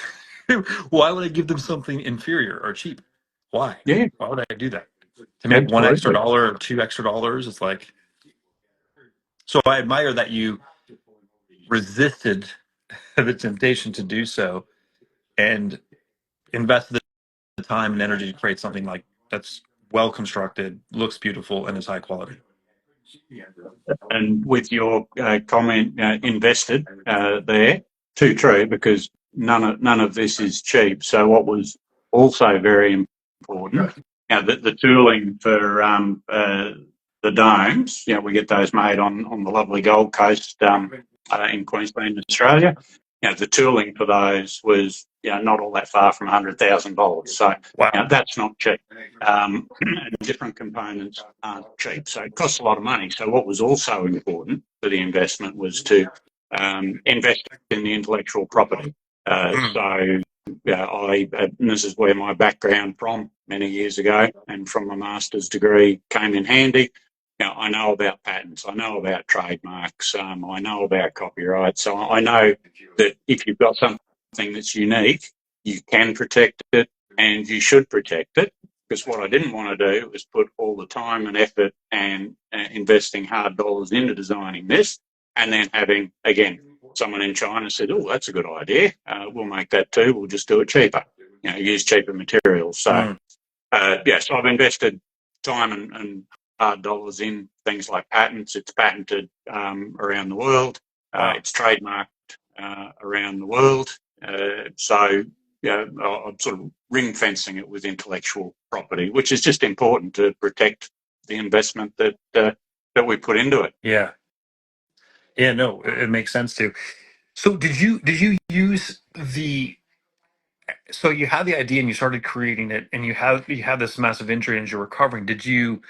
why would I give them something inferior or cheap? Why? Yeah, Why would I do that? To make one extra absolutely. dollar or two extra dollars? It's like, so I admire that you resisted the temptation to do so and invested the time and energy to create something like that's well constructed, looks beautiful, and is high quality. And with your comment, invested there, too true, because none of this is cheap. So what was also very important, the tooling for the domes, we get those made on the lovely Gold Coast in Queensland, Australia. The tooling for those was not all that far from $100,000. So Wow. that's not cheap. And different components aren't cheap. So it costs a lot of money. So what was also important for the investment was to invest in the intellectual property. So and this is where my background from many years ago and from my master's degree came in handy. I know about patents, I know about trademarks, I know about copyright. So I know that if you've got something that's unique, you can protect it and you should protect it. Because what I didn't want to do was put all the time and effort and investing hard dollars into designing this and then having, again, someone in China said, oh, that's a good idea. We'll make that too. We'll just do it cheaper, use cheaper materials. So, so I've invested time and hard dollars in things like patents. It's patented around the world. It's trademarked around the world. So I'm sort of ring fencing it with intellectual property, which is just important to protect the investment that we put into it. Yeah. Yeah, no, it makes sense too. So did you use so you had the idea and you started creating it and you had this massive injury and you're recovering. Did you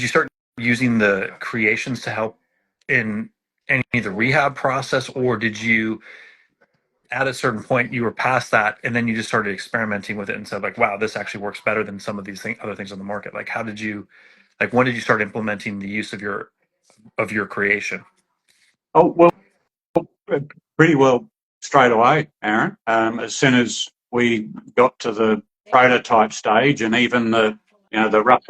start using the creations to help in any of the rehab process, or did you at a certain point you were past that and then you just started experimenting with it and said like, wow, this actually works better than some of these other things on the market? Like when did you start implementing the use of your creation? Oh, well, pretty well straight away, Aaron. As soon as we got to the prototype stage and even the rough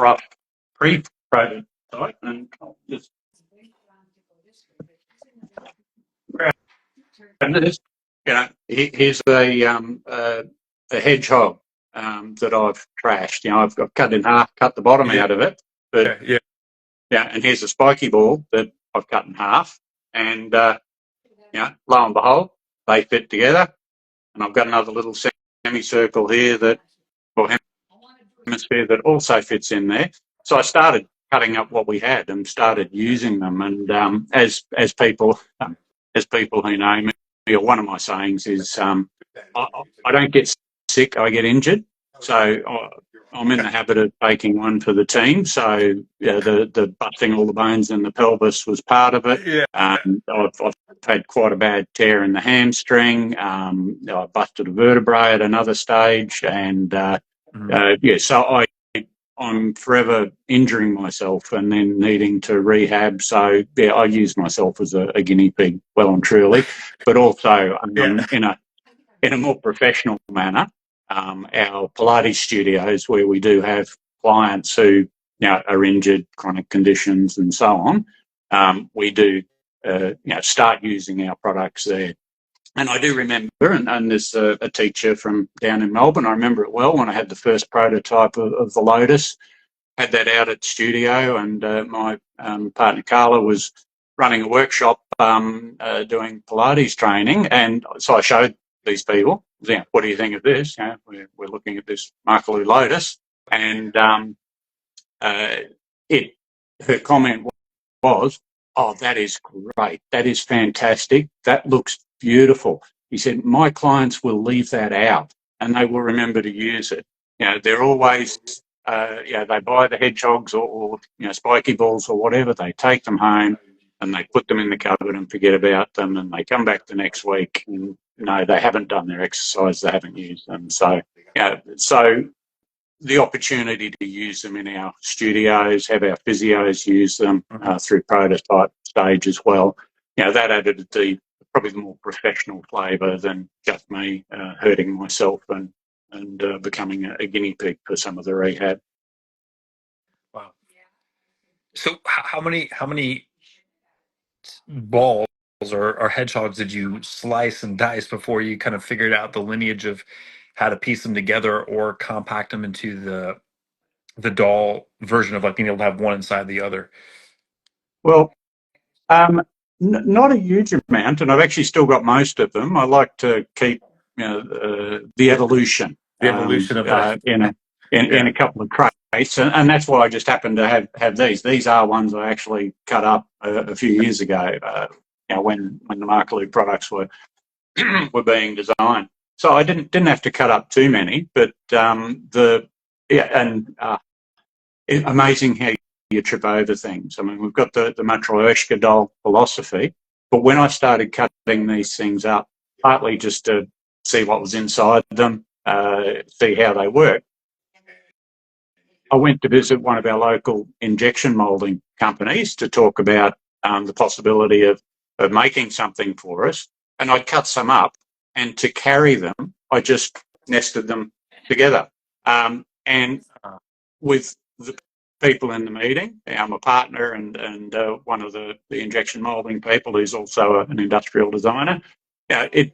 pre-prototype, and I'll just grab this. Here's a hedgehog that I've trashed. I've cut in half, cut the bottom out of it, but and here's a spiky ball that I've cut in half, and lo and behold, they fit together. And I've got another little semicircle here hemisphere that also fits in there. So I started cutting up what we had and started using them. And as people who know me, or one of my sayings is, I don't get sick, I get injured. So I'm in the habit of taking one for the team. So the busting all the bones in the pelvis was part of it. I've had quite a bad tear in the hamstring. I busted a vertebrae at another stage, and so I'm forever injuring myself and then needing to rehab. So I use myself as a guinea pig, well and truly, but also in a more professional manner. Our Pilates studios, where we do have clients who are injured, chronic conditions, and so on, we do start using our products there. And I do remember, and there's a teacher from down in Melbourne, I remember it well when I had the first prototype of the Lotus, had that out at studio, and my partner Carla was running a workshop doing Pilates training. And so I showed these people, what do you think of this? We're looking at this Makarlu Lotus. And her comment was, oh, that is great. That is fantastic. That looks beautiful. He said, my clients will leave that out and they will remember to use it. They're always, they buy the hedgehogs or spiky balls or whatever. They take them home and they put them in the cupboard and forget about them. And they come back the next week and they haven't done their exercise. They haven't used them. So, so the opportunity to use them in our studios, have our physios use them through prototype stage as well. That added probably the more professional flavour than just me hurting myself and becoming a guinea pig for some of the rehab. Wow. So how many balls or hedgehogs did you slice and dice before you kind of figured out the lineage of how to piece them together or compact them into the doll version of like being able to have one inside the other? Well, not a huge amount, and I've actually still got most of them. I like to keep the evolution, Of that. in a couple of crates, and that's why I just happen to have these. These are ones I actually cut up a few years ago. when the Makarlu products were being designed. So I didn't have to cut up too many, but amazing how you trip over things. I mean, we've got the Matryoshka doll philosophy, but when I started cutting these things up, partly just to see what was inside them, see how they work, I went to visit one of our local injection moulding companies to talk about the possibility of making something for us. And I'd cut some up, and to carry them, I just nested them together. And with the people in the meeting, I'm a partner and one of the injection moulding people who's also an industrial designer. The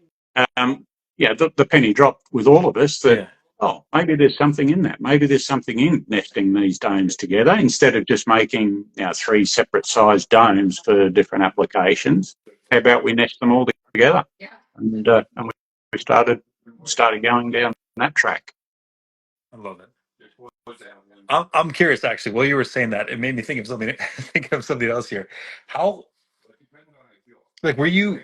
penny dropped with all of us that, oh, maybe there's something in that. Maybe there's something in nesting these domes together instead of just making 3 separate sized domes for different applications. How about we nest them all together? And we started going down that track. I love it. I'm curious, actually. While you were saying that, it made me think of something. Think of something else here. How, like, were you?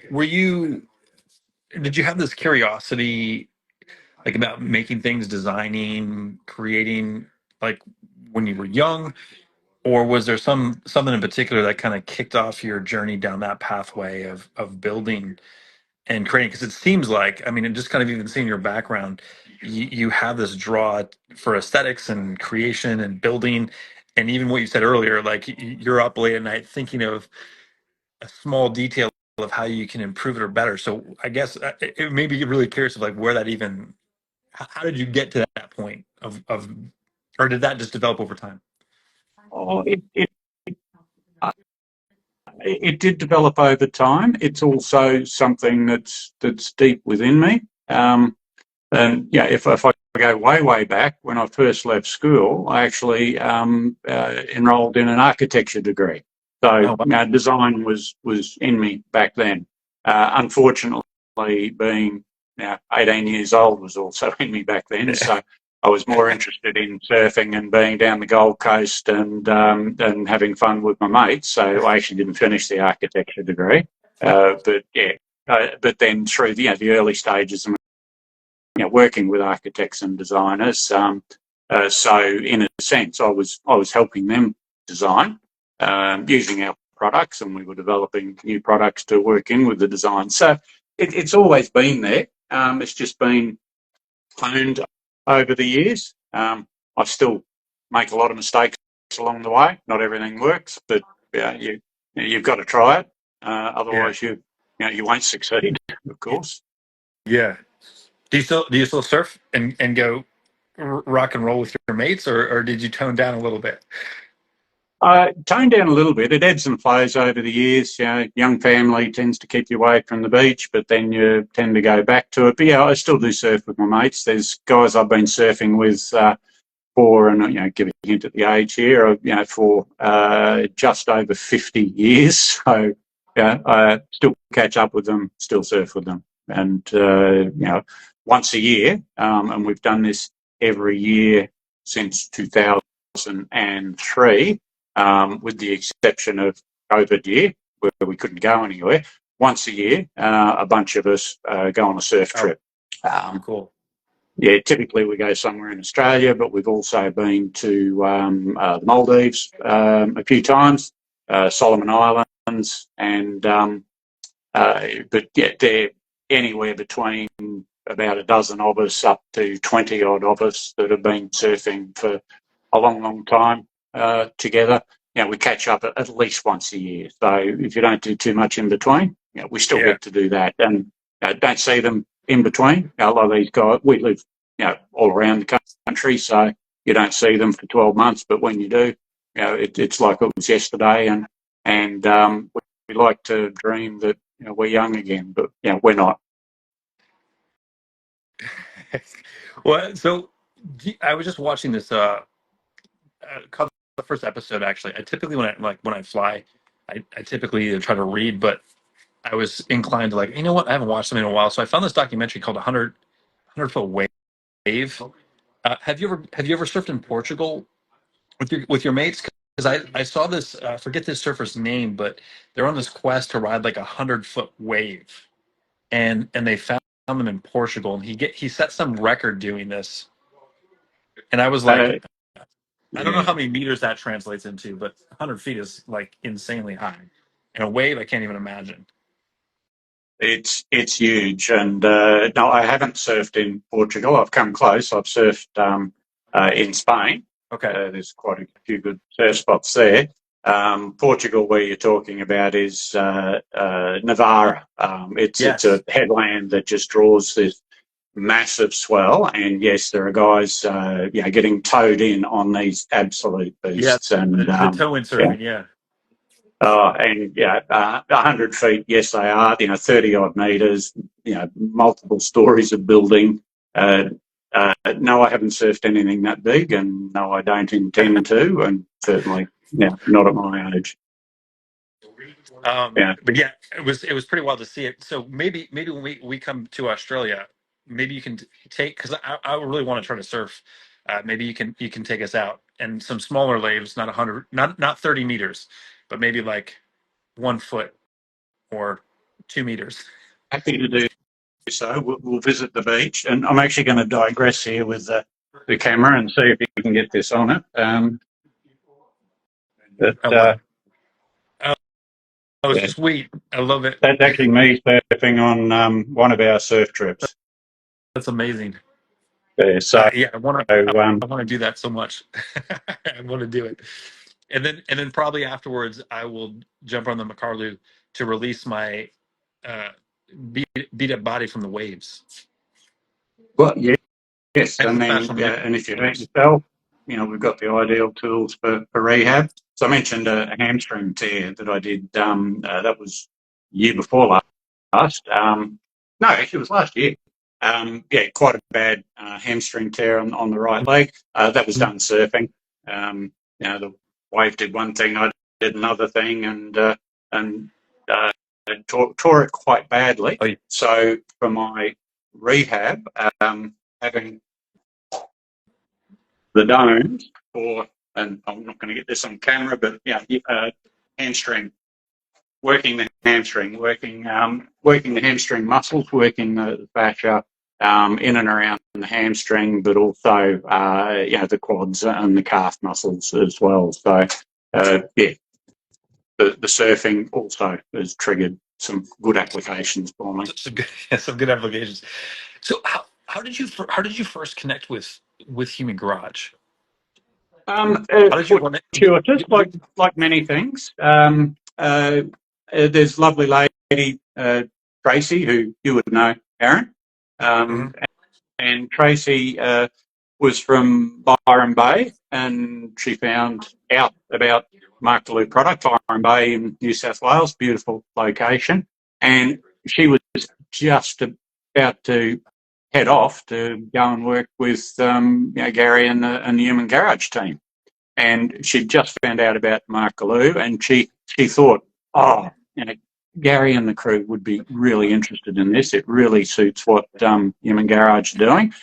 Did you have this curiosity, like, about making things, designing, creating, like, when you were young, or was there something in particular that kind of kicked off your journey down that pathway of building and creating? Because it seems like, I mean, and just kind of even seeing your background, you have this draw for aesthetics and creation and building, and even what you said earlier, like you're up late at night thinking of a small detail of how you can improve it or better. So I guess it made me really curious of, like, where that even, how did you get to that point of, or did that just develop over time? Oh, it did develop over time. It's also something that's deep within me. And if I go way back, when I first left school, I actually enrolled in an architecture degree. So Oh, wow. design was in me back then. Unfortunately, being 18 years old was also in me back then. So I was more interested in surfing and being down the Gold Coast and having fun with my mates. So I actually didn't finish the architecture degree. But then through the early stages of working with architects and designers, so in a sense, I was helping them design using our products, and we were developing new products to work in with the design. So it's always been there. It's just been honed over the years. I still make a lot of mistakes along the way. Not everything works, but you've got to try it. Yeah. Otherwise, you won't succeed, of course. Yeah. Do you still surf and go rock and roll with your mates, or did you tone down a little bit? Toned down a little bit. It ebbs and flows over the years. Young family tends to keep you away from the beach, but then you tend to go back to it. But I still do surf with my mates. There's guys I've been surfing with for, and give a hint at the age here, for just over 50 years. So I still catch up with them, still surf with them, and once a year, and we've done this every year since 2003. With the exception of COVID year, where we couldn't go anywhere. Once a year, a bunch of us go on a surf trip. Cool. Typically we go somewhere in Australia, but we've also been to the Maldives a few times, Solomon Islands, and they're anywhere between about a dozen of us up to 20 odd of us that have been surfing for a long time together. We catch up at least once a year. So if you don't do too much in between, we still get to do that. And don't see them in between. A lot of these guys, we live all around the country, so you don't see them for 12 months. But when you do, it's like it was yesterday. And we like to dream that we're young again, but we're not. Well, so I was just watching this called the first episode. Actually, I typically when I fly, I typically try to read, but I was inclined to, like, you know what, I haven't watched something in a while, so I found this documentary called 100 Foot Wave. Have you ever surfed in Portugal with your mates? because I saw this, I forget this surfer's name, but they're on this quest to ride like 100-foot wave, and they found him in Portugal, and he set some record doing this, and I was Uh, like, I don't know yeah. how many meters that translates into, but 100 feet is like insanely high, and a wave I can't even imagine. It's huge, and no, I haven't surfed in Portugal. I've come close. I've surfed in Spain. Okay, There's quite a few good surf spots there. Portugal, where you're talking about, is Navarra. It's yes, a headland that just draws this massive swell, and yes, there are guys, getting towed in on these absolute yeah, beasts, and the toe yeah. windsurfing, yeah. And 100 feet, yes, they are. 30 odd meters. Multiple stories of building. No, I haven't surfed anything that big, and no, I don't intend to, and certainly, not at my age. Yeah. But yeah, it was pretty wild to see it. So maybe when we come to Australia, maybe you can take, because I really want to try to surf. Maybe you can take us out and some smaller waves, not 100, not 30 meters, but maybe like 1 foot or 2 meters. Happy to do so. We'll visit the beach, and I'm actually going to digress here with the camera and see if you can get this on it. But Oh wow! Oh, yeah, sweet! I love it. that's actually me surfing on one of our surf trips. That's amazing. Yeah, so Yeah, I want to. um, I want to do that so much. I want to do it, and then probably afterwards, I will jump on the Makarlu to release my uh, beat up body from the waves well, yes, and and the then fascial and if you hurt maneuvers. yourself, we've got the ideal tools for rehab. So I mentioned a hamstring tear that I did. That was year before last. No, actually, it was last year. Quite a bad hamstring tear on the right leg. That was done surfing. The wave did one thing, I did another thing, and tore it quite badly. Oh, yeah. So for my rehab, having the domes and I'm not going to get this on camera, but hamstring, working the hamstring, working the hamstring muscles, working the fascia in and around the hamstring, but also the quads and the calf muscles as well. So the surfing also has triggered some good applications for me. Some good, yeah, some good applications. So how did you first connect with Human Garage? How did you For run it? sure, just like many things. There's a lovely lady, Tracy, who you would know, Aaron. Um, Mhm. and Tracy was from Byron Bay, and she found out about Makarlu product, Byron Bay in New South Wales, beautiful location. And she was just about to head off to go and work with Gary and the Human Garage team, and she just found out about Makarlu, and she thought, oh, Gary and the crew would be really interested in this. It really suits what Human Garage are doing.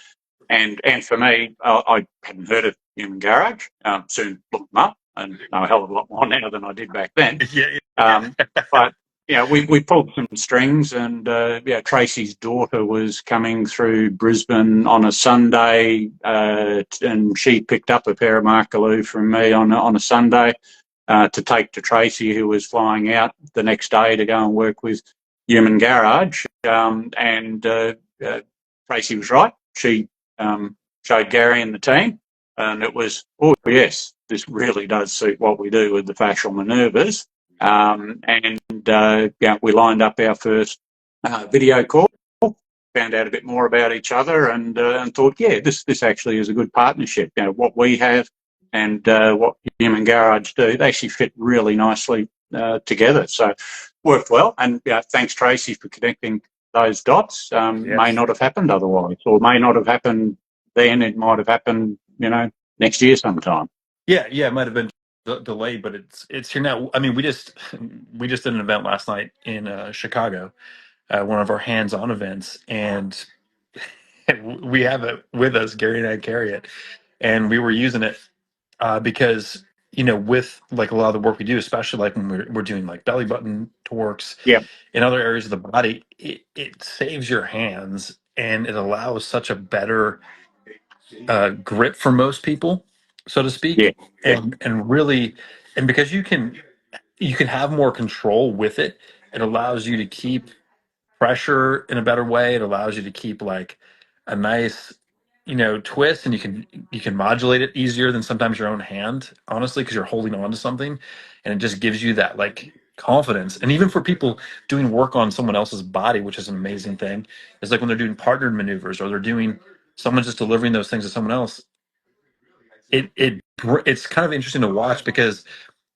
And for me, I hadn't heard of Human Garage. Soon looked them up and know a hell of a lot more now than I did back then. Yeah, Um, yeah. but we pulled some strings, and Tracy's daughter was coming through Brisbane on a Sunday, and she picked up a pair of Makarlu from me on a Sunday to take to Tracy, who was flying out the next day to go and work with Human Garage. And Tracy was right. She showed Gary and the team, and it was, oh yes, this really does suit what we do with the fascial manoeuvres. We lined up our first video call, found out a bit more about each other, and thought, yeah, this actually is a good partnership. What we have and what Human Garage do, they actually fit really nicely together. So worked well. And thanks, Tracy, for connecting those dots. May Yes. not have happened otherwise, or may not have happened then. It might have happened, next year sometime. Yeah, yeah, it might have been delayed, but it's here now. I mean, we just did an event last night in Chicago, one of our hands-on events, and we have it with us. Gary and I carry it, and we were using it because with like a lot of the work we do, especially like when we're doing like belly button torques Yep. in other areas of the body, it saves your hands and it allows such a better grip for most people, so to Yeah. speak, Yeah. and really, and because you can have more control with it, it allows you to keep pressure in a better way. It allows you to keep like a nice, twist, and you can modulate it easier than sometimes your own hand, honestly, because you're holding on to something, and it just gives you that like confidence. And even for people doing work on someone else's body, which is an amazing thing, is like when they're doing partnered maneuvers or they're doing someone's just delivering those things to someone else. It's kind of interesting to watch because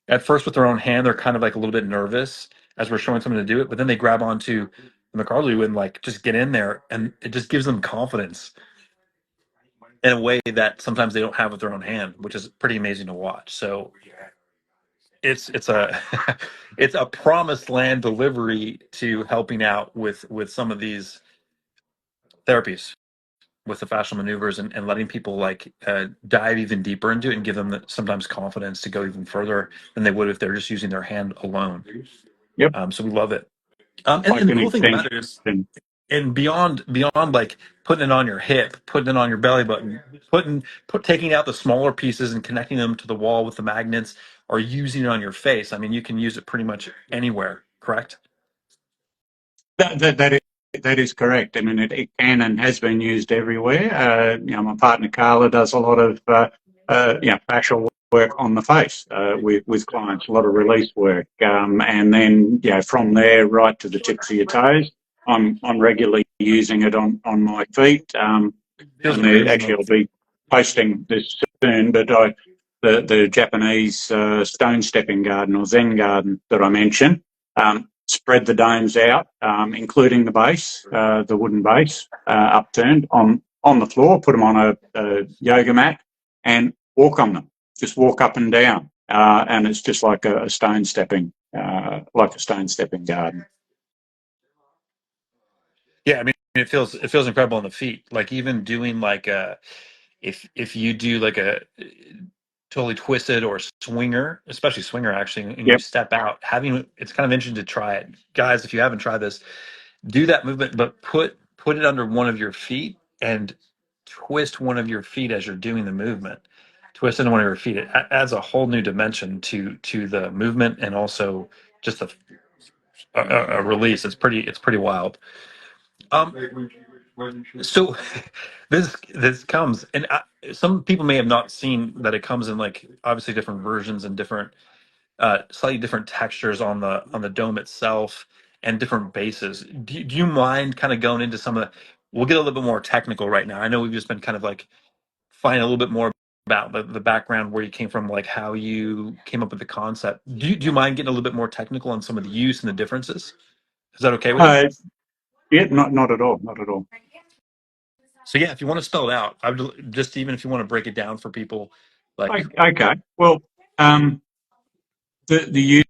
at first with their own hand they're kind of like a little bit nervous as we're showing someone to do it, but then they grab onto the Makarlu and like just get in there, and it just gives them confidence in a way that sometimes they don't have with their own hand, which is pretty amazing to watch. So it's a it's a promised land delivery to helping out with some of these therapies with the fascial maneuvers, and letting people like dive even deeper into it and give them sometimes confidence to go even further than they would if they're just using their hand alone. Yep. So we love it. And, Like and the an cool thing extension. about it is, and beyond like putting it on your hip, putting it on your belly button, taking out the smaller pieces and connecting them to the wall with the magnets, or using it on your face. I mean, you can use it pretty much anywhere. Correct? That is correct. I mean, it can and has been used everywhere. My partner Carla does a lot of fascial work on the face with clients, a lot of release work, and then from there right to the tips of your toes. I'm regularly using it on my feet, Feels and amazing. actually I'll be posting this soon. But the Japanese stone stepping garden or Zen garden that I mentioned. Spread the domes out, including the base, the wooden base, upturned on the floor. Put them on a yoga mat and walk on them. Just walk up and down, and it's just like a stone stepping, garden. Yeah, I mean, it feels incredible on the feet. Like even doing like if you do like a totally twisted or swinger, especially swinger actually, and you Yep. step out, it's kind of interesting to try it, guys. If you haven't tried this, do that movement, but put it under one of your feet and twist one of your feet as you're doing the movement. Twist into one of your feet. It adds a whole new dimension to the movement, and also just a release. It's pretty wild. Um, so this comes, and some people may have not seen that it comes in like obviously different versions and different slightly different textures on the dome itself and different bases. Do you mind kind of going into some of the? We'll get a little bit more technical right now. I know we've just been kind of like finding a little bit more about the background, where you came from, like how you came up with the concept. Do you mind getting a little bit more technical on some of the use and the differences? Is that okay with you? Uh, yeah, not at all, not at all. So yeah, if you want to spell it out, I would just, even if you want to break it down for people, like Okay. Well, the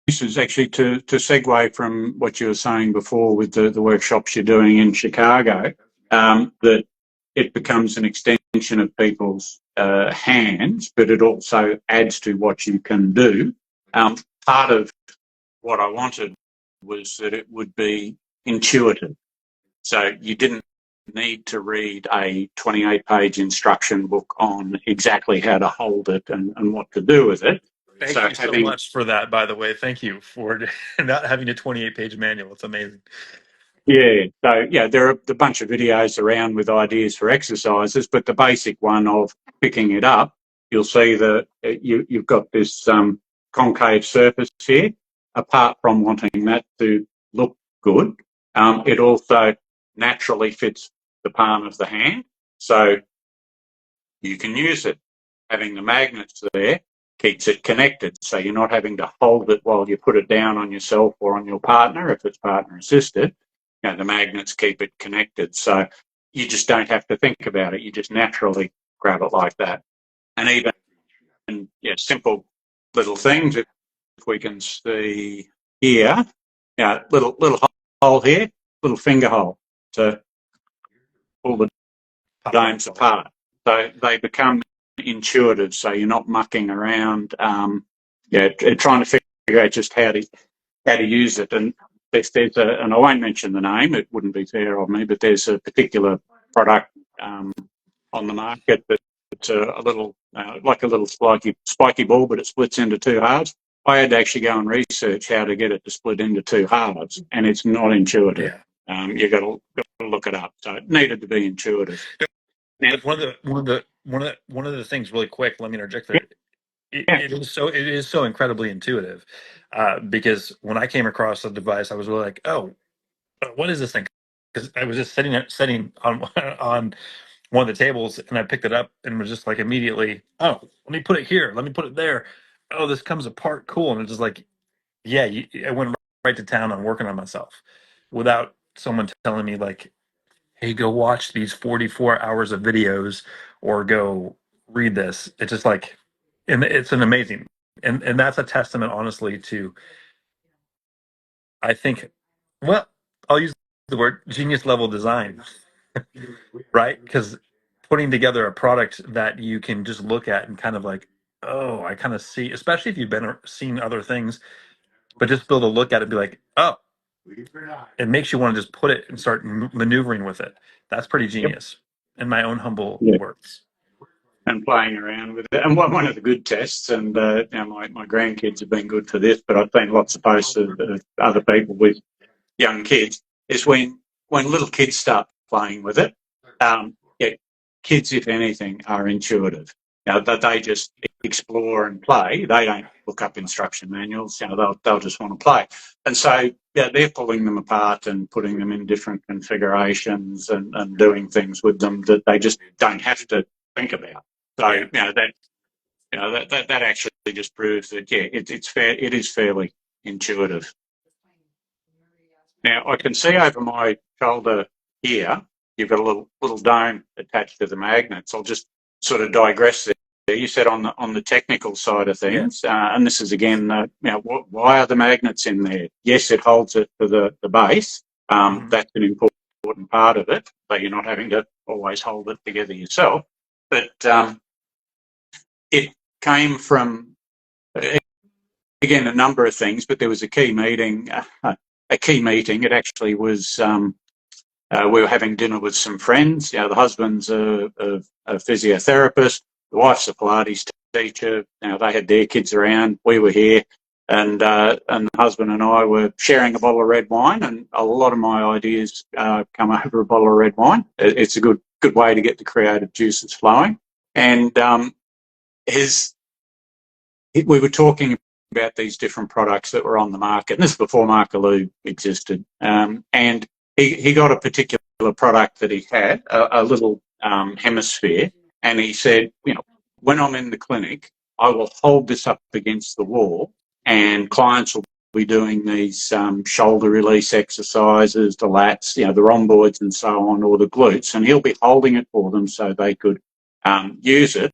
is actually to segue from what you were saying before with the workshops you're doing in Chicago, that it becomes an extension of people's hands, but it also adds to what you can do. Part of what I wanted was that it would be intuitive. So you didn't need to read a 28-page instruction book on exactly how to hold it and what to do with it. thank So you so having much for that, by the way. Thank you for not having a 28-page manual. It's amazing. Yeah, so there are a bunch of videos around with ideas for exercises, but the basic one of picking it up, you'll see that you've got this concave surface here. Apart from wanting that to look good, it also naturally fits the palm of the hand, so you can use it. Having the magnets there keeps it connected, so you're not having to hold it while you put it down on yourself or on your partner if it's partner assisted. The magnets keep it connected, so you just don't have to think about it. You just naturally grab it like that. And even simple little things. If we can see here, little hole here, little finger hole to pull the domes apart. So they become intuitive, so you're not mucking around, trying to figure out just how to use it. And and I won't mention the name, it wouldn't be fair of me, but there's a particular product on the market that's a little like a little spiky ball, but it splits into two halves. I had to actually go and research how to get it to split into two halves, and it's not intuitive. Yeah. You've got to look it up. So it needed to be intuitive. Now, One of the things, really quick, let me interject there. yeah, It is so incredibly intuitive, because when I came across the device, I was really like, oh, what is this thing? Because I was just sitting on on one of the tables, and I picked it up and was just like immediately, oh, let me put it here, let me put it there. Oh, this comes apart, cool. And it's just like, yeah, I went right to town on working on myself without someone telling me like, hey, go watch these 44 hours of videos or go read this. It's just like, and it's an amazing, and that's a testament, honestly, to, I think, well, I'll use the word genius level design, right? Because putting together a product that you can just look at and kind of like, oh, I kind of see, especially if you've been seen other things, but just be able to look at it and be like, oh, it makes you want to just put it and start maneuvering with it. That's pretty yep, genius, in my own humble yeah. words. And playing around with it. And one of the good tests, and my grandkids have been good for this, but I've seen lots of posts of other people with young kids, is when little kids start playing with it. Yeah, kids, if anything, are intuitive. That they just explore and play. They don't look up instruction manuals. They'll just want to play. And so, they're pulling them apart and putting them in different configurations and doing things with them that they just don't have to think about. So, Yeah. that actually just proves that, it's fair. It is fairly intuitive. Now, I can see over my shoulder here, you've got a little dome attached to the magnets. I'll just sort of digress there. You said on the technical side of Yeah. things, and this is again, why are the magnets in there? Yes, it holds it to the base. That's an important part of it, but you're not having to always hold it together yourself. But it came from, again, a number of things, but there was a key meeting. It actually was. We were having dinner with some friends. The husband's a physiotherapist, the wife's a Pilates teacher. They had their kids around. We were here, and the husband and I were sharing a bottle of red wine. And a lot of my ideas come over a bottle of red wine. It's a good way to get the creative juices flowing. And we were talking about these different products that were on the market. And this is before Makarlu existed. And he got a particular product that he had, a little hemisphere, and he said, when I'm in the clinic, I will hold this up against the wall, and clients will be doing these shoulder release exercises, the lats, the rhomboids and so on, or the glutes, and he'll be holding it for them so they could use it.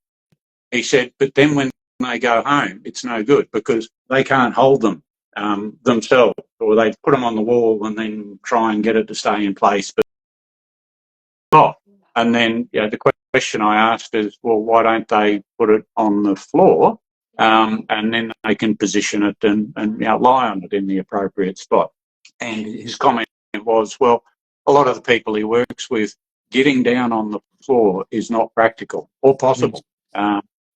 He said, but then when they go home, it's no good because they can't hold them themselves, or they put them on the wall and then try and get it to stay in place. And then the question I asked is, well, why don't they put it on the floor, and then they can position it and lie on it in the appropriate spot? And his comment was, well, a lot of the people he works with, getting down on the floor is not practical or possible.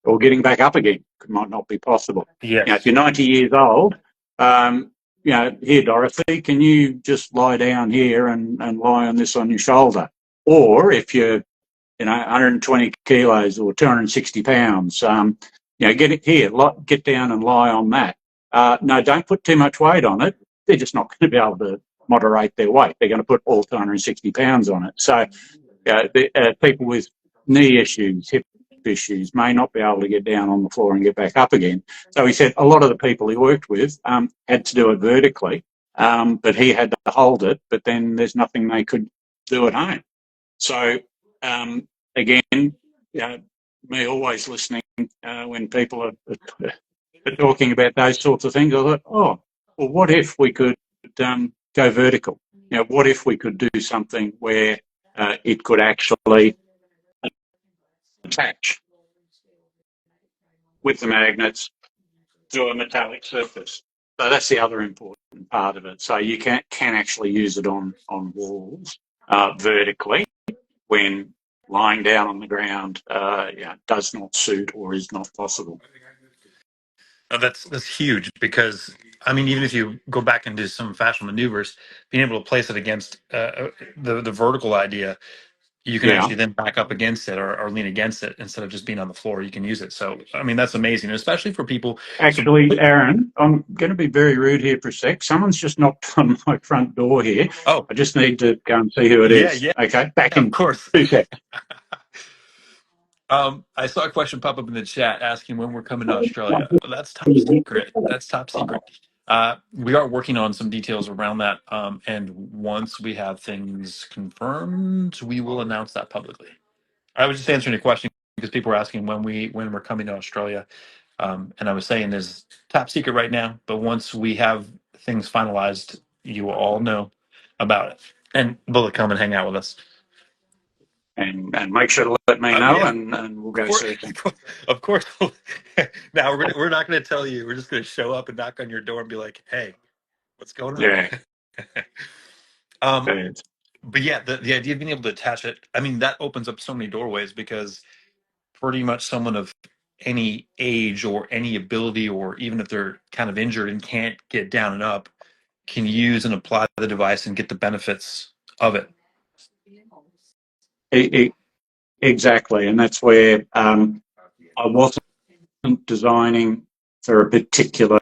Or getting back up again might not be possible. Yes. If you're 90 years old, here, Dorothy, can you just lie down here and lie on this on your shoulder? Or if you're, 120 kilos or 260 pounds, get it here, get down and lie on that. No, don't put too much weight on it. They're just not going to be able to moderate their weight. They're going to put all 260 pounds on it. So people with knee issues, hip issues, may not be able to get down on the floor and get back up again. So he said a lot of the people he worked with had to do it vertically, but he had to hold it, but then there's nothing they could do at home. So again, me always listening when people are talking about those sorts of things, I thought, well, what if we could go vertical? What if we could do something where it could actually attach? with the magnets to a metallic surface. So that's the other important part of it. So you can actually use it on walls vertically when lying down on the ground does not suit or is not possible. Oh, that's huge because I mean, even if you go back into some fascial maneuvers, being able to place it against the vertical idea, you can Yeah. actually then back up against it or lean against it instead of just being on the floor. You can use it. So I mean, that's amazing, especially for people. So Actually, Aaron, I'm going to be very rude here for a sec. Someone's just knocked on my front door here. oh I just need to go and see who it yeah, is. yeah, Okay, back of in course. 2 seconds. I saw a question pop up in the chat asking when we're coming to Australia. Well, that's top secret. That's top secret. We are working on some details around that, and once we have things confirmed, we will announce that publicly. I was just answering a question because people were asking when we're coming to Australia, and I was saying is top secret right now. But once we have things finalized, you will all know about it, and will come and hang out with us. And make sure to let me Oh know, yeah, and we'll of go course, surfing. of course. Now we're not going to tell you. We're just going to show up and knock on your door and be like, "Hey, what's going on?" Yeah, um, but but yeah, the idea of being able to attach it, I mean, that opens up so many doorways because pretty much someone of any age or any ability, or even if they're kind of injured and can't get down and up, can use and apply the device and get the benefits of it. exactly, and that's where I wasn't designing for a particular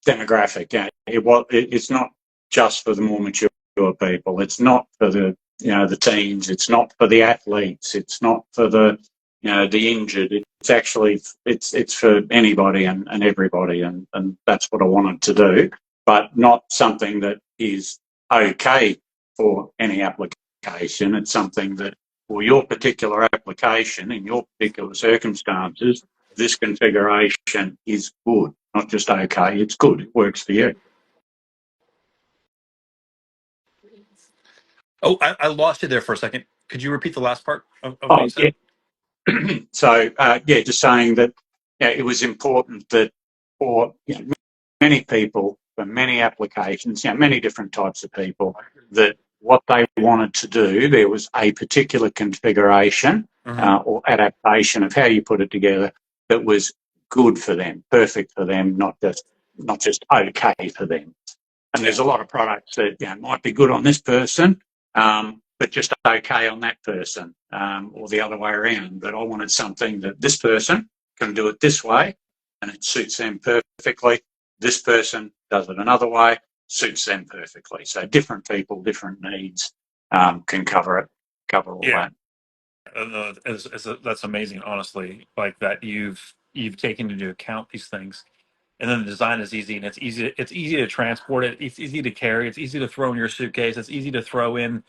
demographic. Yeah, it's not just for the more mature people. It's not for the teens. It's not for the athletes. It's not for the injured. It's actually it's for anybody and everybody, and that's what I wanted to do, but not something that is okay for any application. It's something that for your particular application in your particular circumstances, this configuration is good, not just okay, it's good, it works for you. Oh, I lost you there for a second. Could you repeat the last part of what you Oh, said? yeah. So, just saying that it was important that for many people, for many applications, many different types of people, that what they wanted to do, there was a particular configuration Hmm. or adaptation of how you put it together that was good for them, perfect for them, not just okay for them. And Yeah. there's a lot of products that might be good on this person, but just okay on that person, or the other way around. But I wanted something that this person can do it this way, and it suits them perfectly. This person does it another way, suits them perfectly. So different people, different needs can cover all Yeah. that. That's amazing, honestly. Like that you've taken into account these things, and then the design is easy, and it's easy to transport it. It's easy to carry. It's easy to throw in your suitcase. It's easy to throw in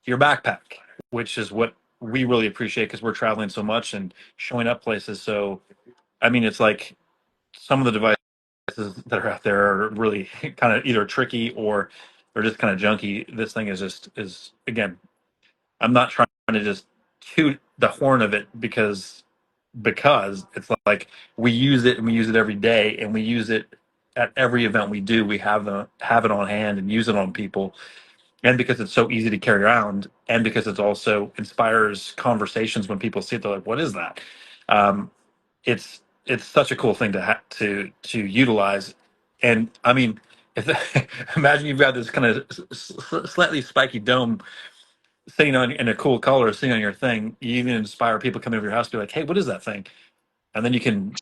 your backpack, which is what we really appreciate because we're traveling so much and showing up places. So I mean, it's like some of the devices that are out there are really kind of either tricky or they're just kind of junky. This thing is again, I'm not trying to just toot the horn of it because it's like we use it and we use it every day and we use it at every event we do. We have it on hand and use it on people, and because it's so easy to carry around, and because it also inspires conversations when people see it, they're like, "What is that?" Um, it's such a cool thing to utilize, and I mean, if imagine you've got this kind of slightly spiky dome sitting on in a cool color sitting on your thing. You even inspire people coming over your house to be like, "Hey, what is that thing?" And then you can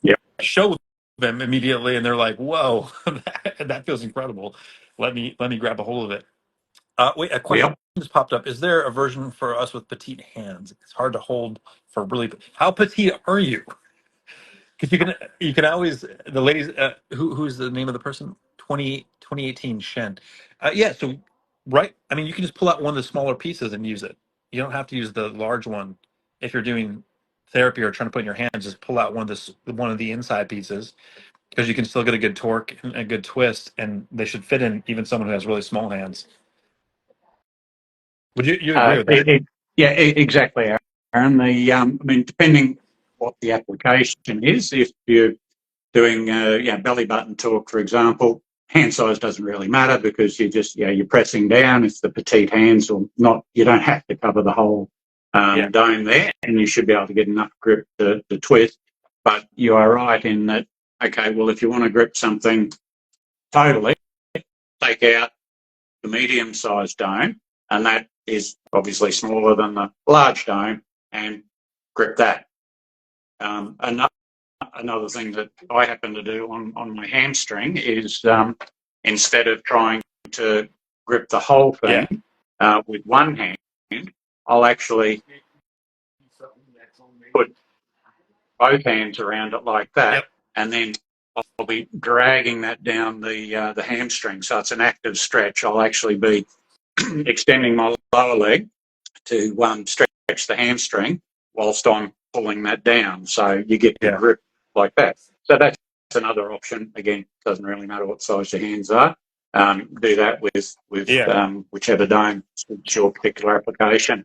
Yeah, show them immediately, and they're like, "Whoa, that feels incredible. Let me grab a hold of it." Wait, a question yeah. just popped up. Is there a version for us with petite hands? It's hard to hold for really. How petite are you? Because you can always the ladies. Who's the name of the person? 2018 Shen. Yeah. So right. I mean, you can just pull out one of the smaller pieces and use it. You don't have to use the large one if you're doing therapy or trying to put in your hands. Just pull out one of the inside pieces because you can still get a good torque and a good twist, and they should fit in even someone who has really small hands. Would you agree with that? Exactly, Aaron. I mean, depending what the application is. If you're doing belly button torque, for example, hand size doesn't really matter because you're pressing down. If the petite hands or not, you don't have to cover the whole dome there, and you should be able to get enough grip to twist. But you are right in that, okay, well, if you want to grip something totally, take out the medium-sized dome, and that is obviously smaller than the large dome, and grip that. Another thing that I happen to do on my hamstring is instead of trying to grip the whole thing with one hand, I'll actually put both hands around it like that, and then I'll be dragging that down the hamstring. So it's an active stretch. I'll actually be extending my lower leg to stretch the hamstring whilst I'm pulling that down. So you get the grip like that. So that's another option. Again, doesn't really matter what size your hands are. Do that with whichever dome suits your particular application.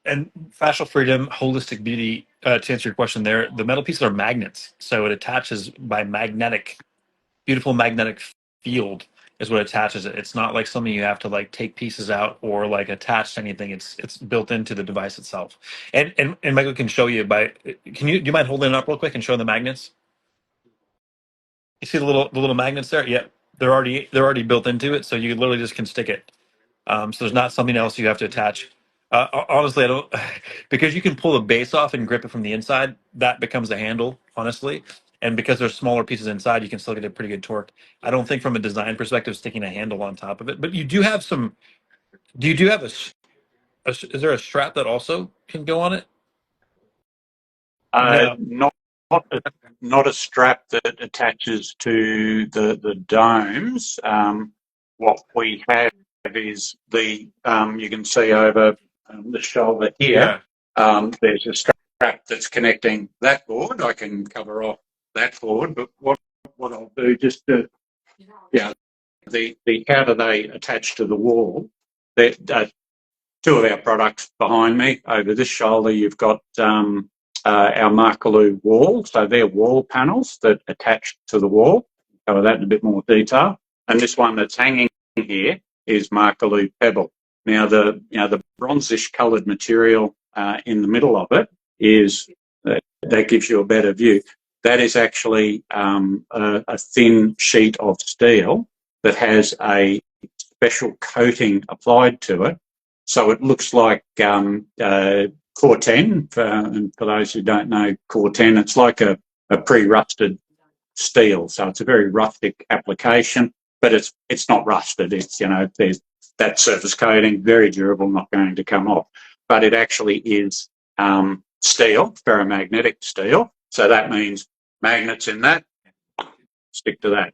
And fascial freedom, holistic beauty, to answer your question there, the metal pieces are magnets. So it attaches by beautiful magnetic field is what attaches it. It's not like something you have to like take pieces out or like attach to anything. It's built into the device itself. And Michael can show you do you mind holding it up real quick and showing the magnets? You see the little magnets there? Yeah. They're already built into it, so you literally just can stick it. So there's not something else you have to attach. Honestly, I don't because you can pull the base off and grip it from the inside. That becomes a handle, honestly. And because there's smaller pieces inside, you can still get a pretty good torque. I don't think from a design perspective, sticking a handle on top of it. But you do have some. Do you do have is there a strap that also can go on it? No. Not a strap that attaches to the domes. What we have is you can see over the shoulder here. There's a strap that's connecting that board. I can cover off that board, but what I'll do just to how do they attach to the wall? Two of our products behind me. Over this shoulder, you've got our Makarlu wall. So they're wall panels that attach to the wall. Cover that in a bit more detail. And this one that's hanging here is Makarlu pebble. Now the bronzish coloured material in the middle of it is that gives you a better view. That is actually a thin sheet of steel that has a special coating applied to it. So it looks like Corten, and for those who don't know Corten, it's like a pre-rusted steel. So it's a very rustic application, but it's not rusted. It's, there's that surface coating, very durable, not going to come off. But it actually is steel, ferromagnetic steel. So that means magnets in that, stick to that.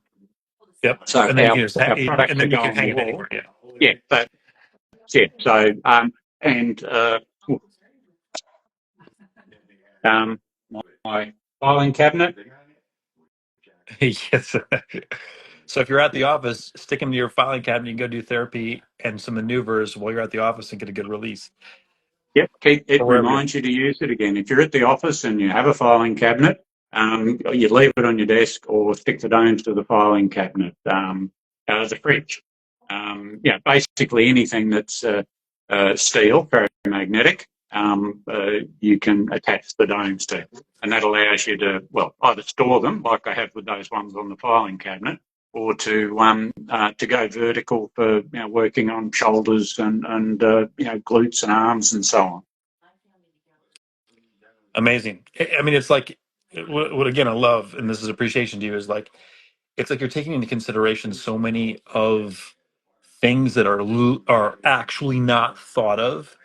Yep. So and then you can just our products and then you go can on hang the it wall. anywhere. Yeah, that's it. So my filing cabinet. Yes. So if you're at the office, stick them to your filing cabinet. You can go do therapy and some maneuvers while you're at the office and get a good release. Yep, it Or wherever you reminds you to use it again. If you're at the office and you have a filing cabinet, you leave it on your desk or stick the domes to the filing cabinet, the fridge. Basically anything that's steel, ferromagnetic, you can attach the domes to. And that allows you to, either store them, like I have with those ones on the filing cabinet, or to go vertical for working on shoulders and glutes and arms and so on. Amazing. I mean, it's like what again I love, and this is appreciation to you, is like it's like you're taking into consideration so many of things that are actually not thought of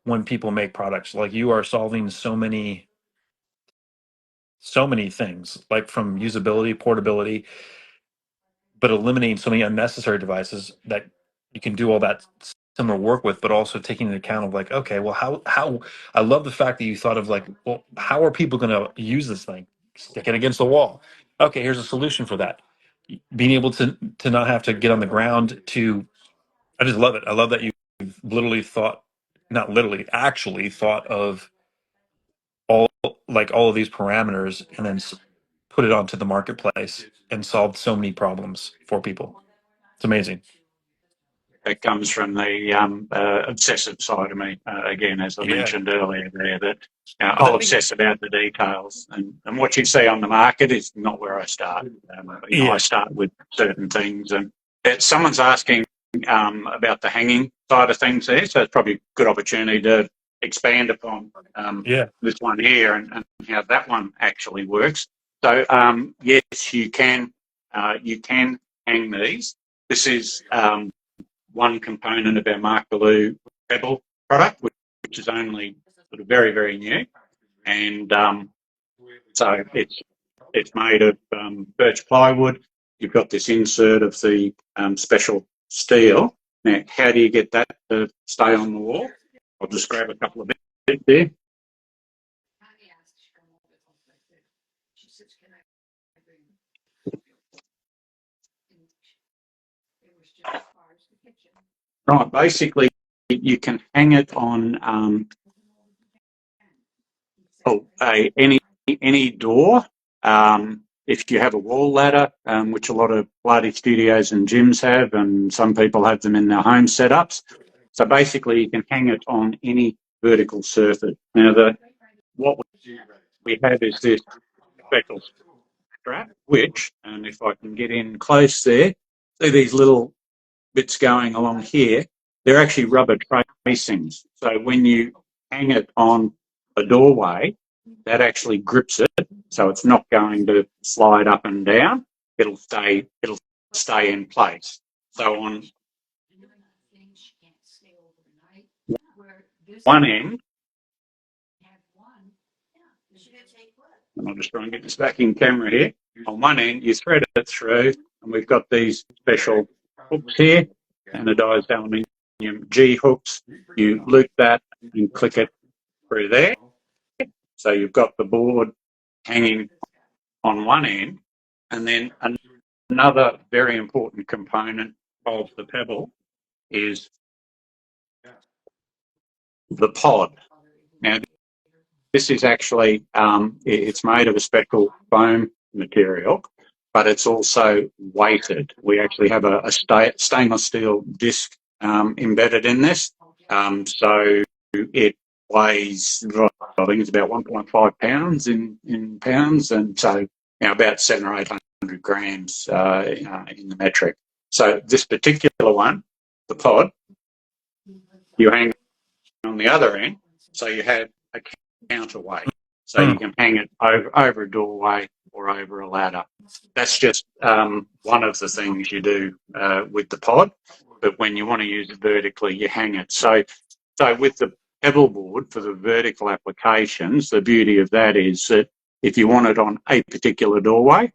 when people make products. Like you are solving so many things, like from usability, portability, but eliminating so many unnecessary devices that you can do all that similar work with, but also taking into account of like, okay, well, how I love the fact that you thought of like, well, how are people going to use this thing? Stick it against the wall. Okay, here's a solution for that. Being able to not have to get on the ground to, I just love it. I love that you've literally thought, not literally, actually thought of all of these parameters and then put it onto the marketplace and solved so many problems for people. It's amazing. That comes from the obsessive side of me, again, as I Yeah. mentioned earlier there, that But I'll obsess about the details. And what you see on the market is not where I start. I yeah. start with certain things. And someone's asking about the hanging side of things there, so it's probably a good opportunity to expand upon Yeah. this one here and how that one actually works. So, yes, you can hang these. This is one component of our Makarlu Pebble product, which is only sort of very, very new. And so it's made of birch plywood. You've got this insert of the special steel. Now, how do you get that to stay on the wall? I'll just grab a couple of bits there. Right, basically, you can hang it on any door. If you have a wall ladder, which a lot of Pilates studios and gyms have, and some people have them in their home setups. So basically, you can hang it on any vertical surface. Now, what we have is this special strap, which, and if I can get in close there, see these little bits going along here, they're actually rubber tracings. So when you hang it on a doorway, that actually grips it, so it's not going to slide up and down. It'll stay in place. So on one end, and I'll just try and get this back in camera here. On one end, you thread it through, and we've got these special hooks here, anodized aluminium G hooks. You loop that and click it through there. So you've got the board hanging on one end, and then another very important component of the pebble is the pod. Now, this is actually, it's made of a special foam material, but it's also weighted. We actually have a stainless steel disc embedded in this. So it weighs, I think it's about 1.5 pounds in pounds, and so about 700 or 800 grams in the metric. So this particular one, the pod, you hang on the other end, so you have a counterweight. So you can hang it over a doorway or over a ladder. That's just one of the things you do with the pod. But when you want to use it vertically, you hang it. So with the pebble board for the vertical applications, the beauty of that is that if you want it on a particular doorway,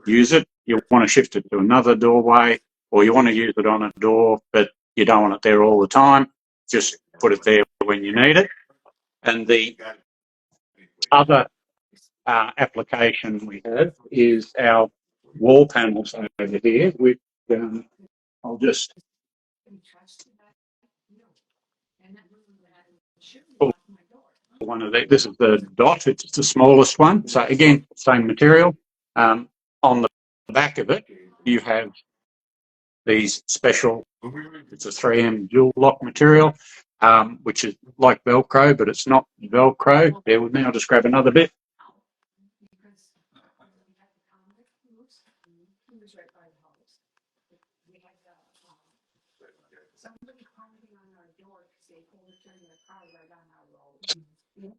use it. You want to shift it to another doorway, or you want to use it on a door, but you don't want it there all the time, just put it there when you need it. And the other application we have is our wall panels over here, which I'll just pull one of these. This is the dot, it's the smallest one. So again, same material. On the back of it, you have these special, it's a 3M dual lock material, which is like Velcro, but it's not Velcro. Bear with me, I'll just grab another bit.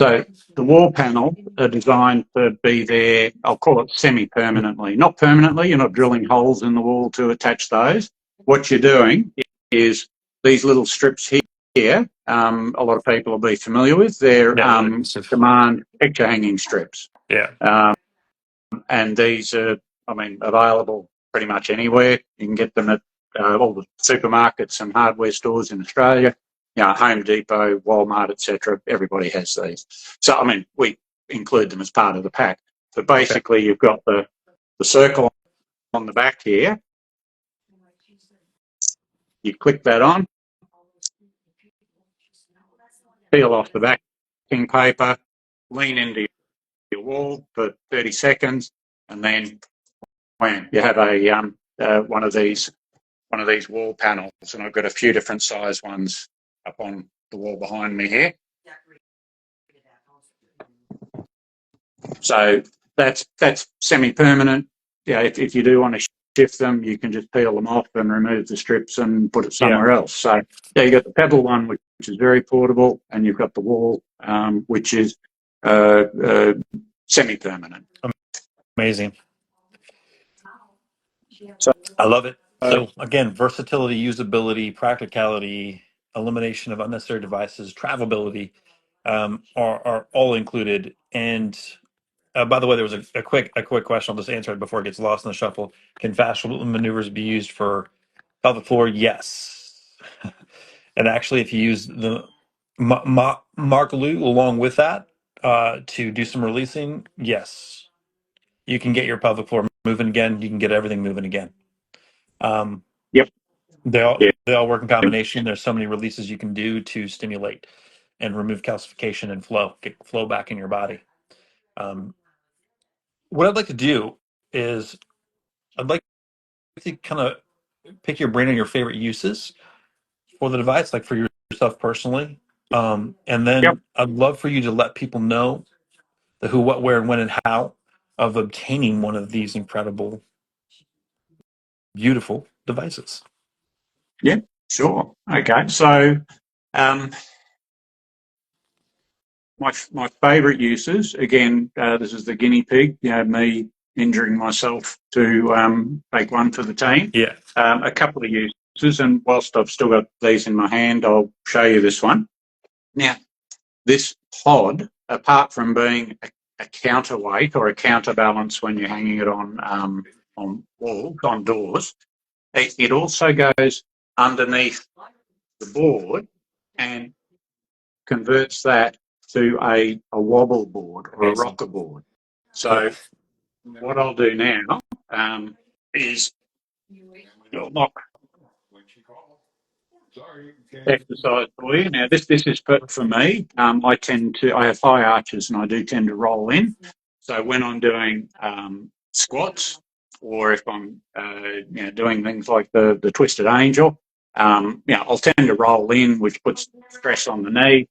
So the wall panel are designed to be there, I'll call it semi-permanently. Not permanently, you're not drilling holes in the wall to attach those. What you're doing is these little strips here, a lot of people will be familiar with, they're demand picture hanging strips. Yeah. And these are, available pretty much anywhere. You can get them at all the supermarkets and hardware stores in Australia. Home Depot, Walmart, etc. Everybody has these. So, we include them as part of the pack. But basically, you've got the circle on the back here. You click that on, peel off the backing paper, lean into your wall for 30 seconds, and then when you have one of these wall panels, and I've got a few different size ones up on the wall behind me here. So that's semi-permanent. Yeah, if you do want to shift them, you can just peel them off and remove the strips and put it somewhere else. So yeah, you got the pedal one, which is very portable, and you've got the wall, which is semi-permanent. Amazing. So I love it. So again, versatility, usability, practicality, elimination of unnecessary devices, travelability are all included. And by the way, there was a quick question. I'll just answer it before it gets lost in the shuffle. Can fascial maneuvers be used for pelvic floor? Yes. And actually, if you use the Makarlu along with that to do some releasing, yes, you can get your pelvic floor moving again. You can get everything moving again. yep, They yeah, all work in combination. There's so many releases you can do to stimulate and remove calcification and flow, get flow back in your body. What I'd like to do is I'd like to kind of pick your brain on your favorite uses for the device, like for yourself personally. And yep, then I'd love for you to let people know the who, what, where, and when, and how of obtaining one of these incredible, beautiful devices. yeah, sure. Okay, so um, my favourite uses, again, this is the guinea pig, me injuring myself to make one for the team. Yeah. A couple of uses, and whilst I've still got these in my hand, I'll show you this one. Now, this pod, apart from being a counterweight or a counterbalance when you're hanging it on walls, on doors, it also goes underneath the board and converts that to a wobble board or a rocker board. So what I'll do now is not exercise for you. Now this is for me. I have high arches and I do tend to roll in. So when I'm doing squats, or if I'm doing things like the twisted angel, I'll tend to roll in, which puts stress on the knee,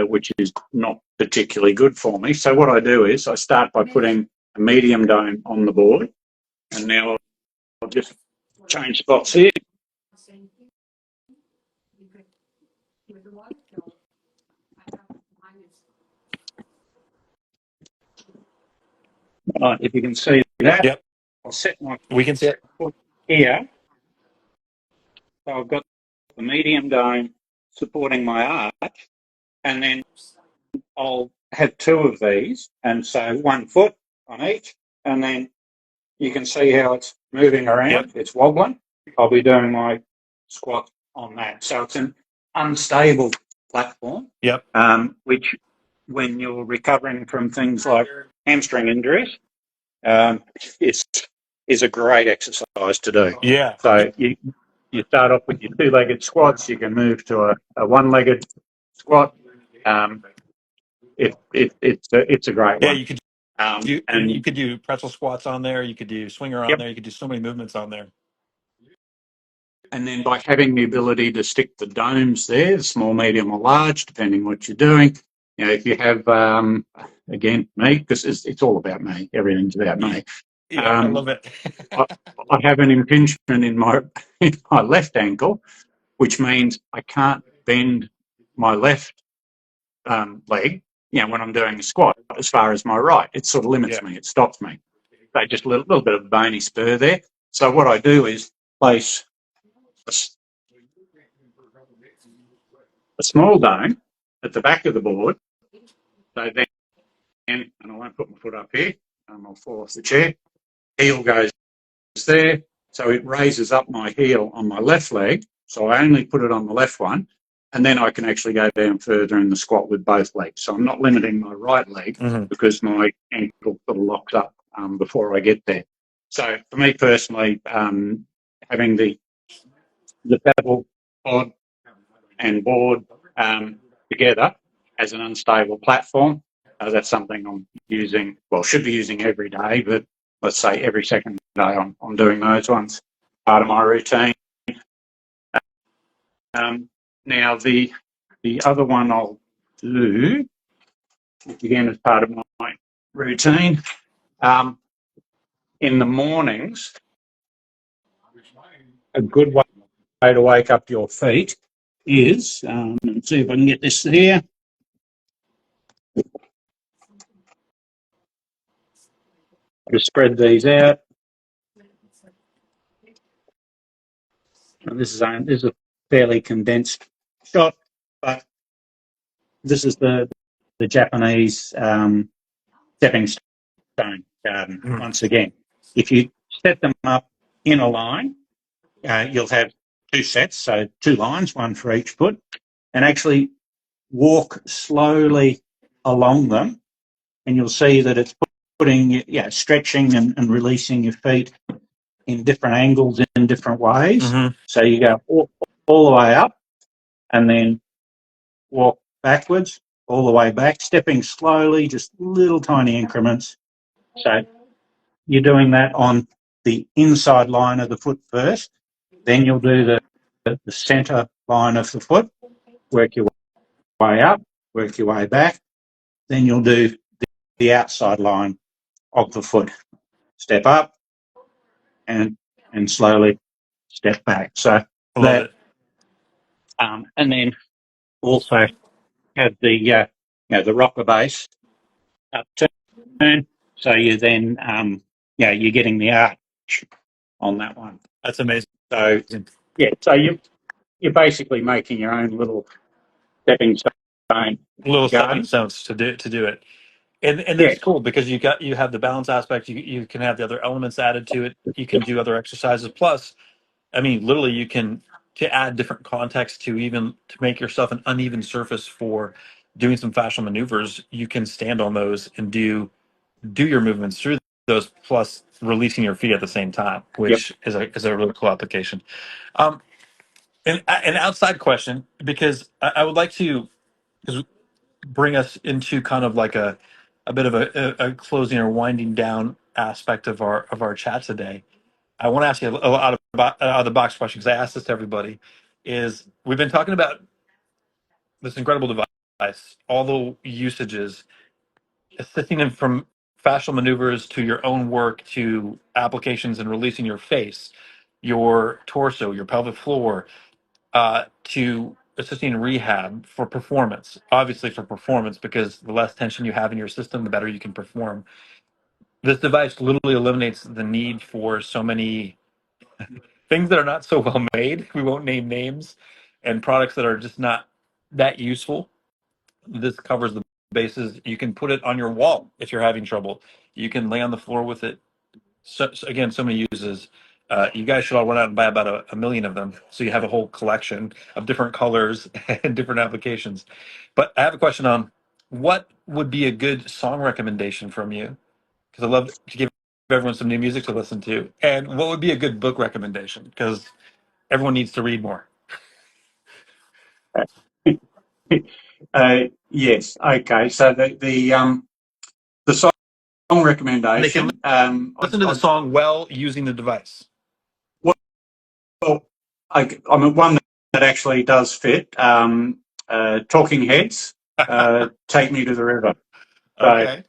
which is not particularly good for me. So what I do is I start by putting a medium dome on the board, and now I'll just change spots here. If you can see that, Yep. I'll set my We can see it. foot here. So I've got the medium dome supporting my arch, and then I'll have two of these, and so 1 foot on each, and then you can see how it's moving around. Yep. It's wobbling. I'll be doing my squat on that. So it's an unstable platform, Yep. which when you're recovering from things like hamstring injuries, is a great exercise to do. Yeah. So you start off with your two-legged squats. You can move to a one-legged squat. It's a great Yeah. one. You could do pretzel squats on there. You could do swinger on Yep. there. You could do so many movements on there. And then by having the ability to stick the domes there, small, medium, or large, depending what you're doing. If you have, again, me, because it's all about me. Everything's about me. Yeah, I love it. I have an impingement in my left ankle, which means I can't bend my left leg, when I'm doing a squat as far as my right. It sort of limits me. It stops me. So just a little bit of bony spur there. So what I do is place a small dome at the back of the board. So then, and I won't put my foot up here, I'll fall off the chair. Heel goes there. So it raises up my heel on my left leg. So I only put it on the left one. And then I can actually go down further in the squat with both legs. So I'm not limiting my right leg because my ankle sort of locks up before I get there. So for me personally, having the pedal, pod, and board together as an unstable platform That's something I'm using, well, should be using every day, but let's say every second day I'm doing those ones, part of my routine. Now, the other one I'll do, which again is part of my routine, in the mornings, a good way to wake up your feet is, let's see if I can get this here. Just spread these out. And this is a fairly condensed shot, but this is the Japanese stepping stone garden. Once again, if you set them up in a line, you'll have two sets, so two lines, one for each foot, and actually walk slowly along them, and you'll see that it's stretching and releasing your feet in different angles in different ways. Mm-hmm. So you go all the way up and then walk backwards, all the way back, stepping slowly, just little tiny increments. So you're doing that on the inside line of the foot first, then you'll do the centre line of the foot, work your way up, work your way back, then you'll do the outside line of the foot. Step up and slowly step back. So I love it. And then also have the the rocker base upturn. So you then you're getting the arch on that one. That's amazing. So so you're basically making your own little stepping stone Little stepping garden. stones to do it. And Yeah, it's cool because you have the balance aspect. You can have the other elements added to it. You can do other exercises. Plus, I mean, literally, you can to add different context to make yourself an uneven surface for doing some fascial maneuvers. You can stand on those and do your movements through those, plus releasing your feet at the same time, yep. which is a really cool application. Um, and an outside question, because I would like to bring us into kind of like a bit of a closing or winding down aspect of our chat today. I want to ask you a lot of out of the box question, because I asked this to everybody. Is we've been talking about this incredible device, all the usages, assisting in from fascial maneuvers to your own work to applications and releasing your face, your torso, your pelvic floor, to assisting in rehab for performance. Obviously, for performance, because the less tension you have in your system, the better you can perform. This device literally eliminates the need for so many things that are not so well made. We won't name names, and products that are just not that useful. This covers the bases. You can put it on your wall if you're having trouble. You can lay on the floor with it. So again, so many uses. You guys should all run out and buy about a million of them, so you have a whole collection of different colors and different applications. But I have a question on what would be a good song recommendation from you, because I love to give everyone some new music to listen to. And what would be a good book recommendation, because everyone needs to read more. Yes. Okay. So the song And they can recommendation. listen to the song while using the device. Well, I mean, one that actually does fit. Talking Heads. Take Me to the River. So Okay.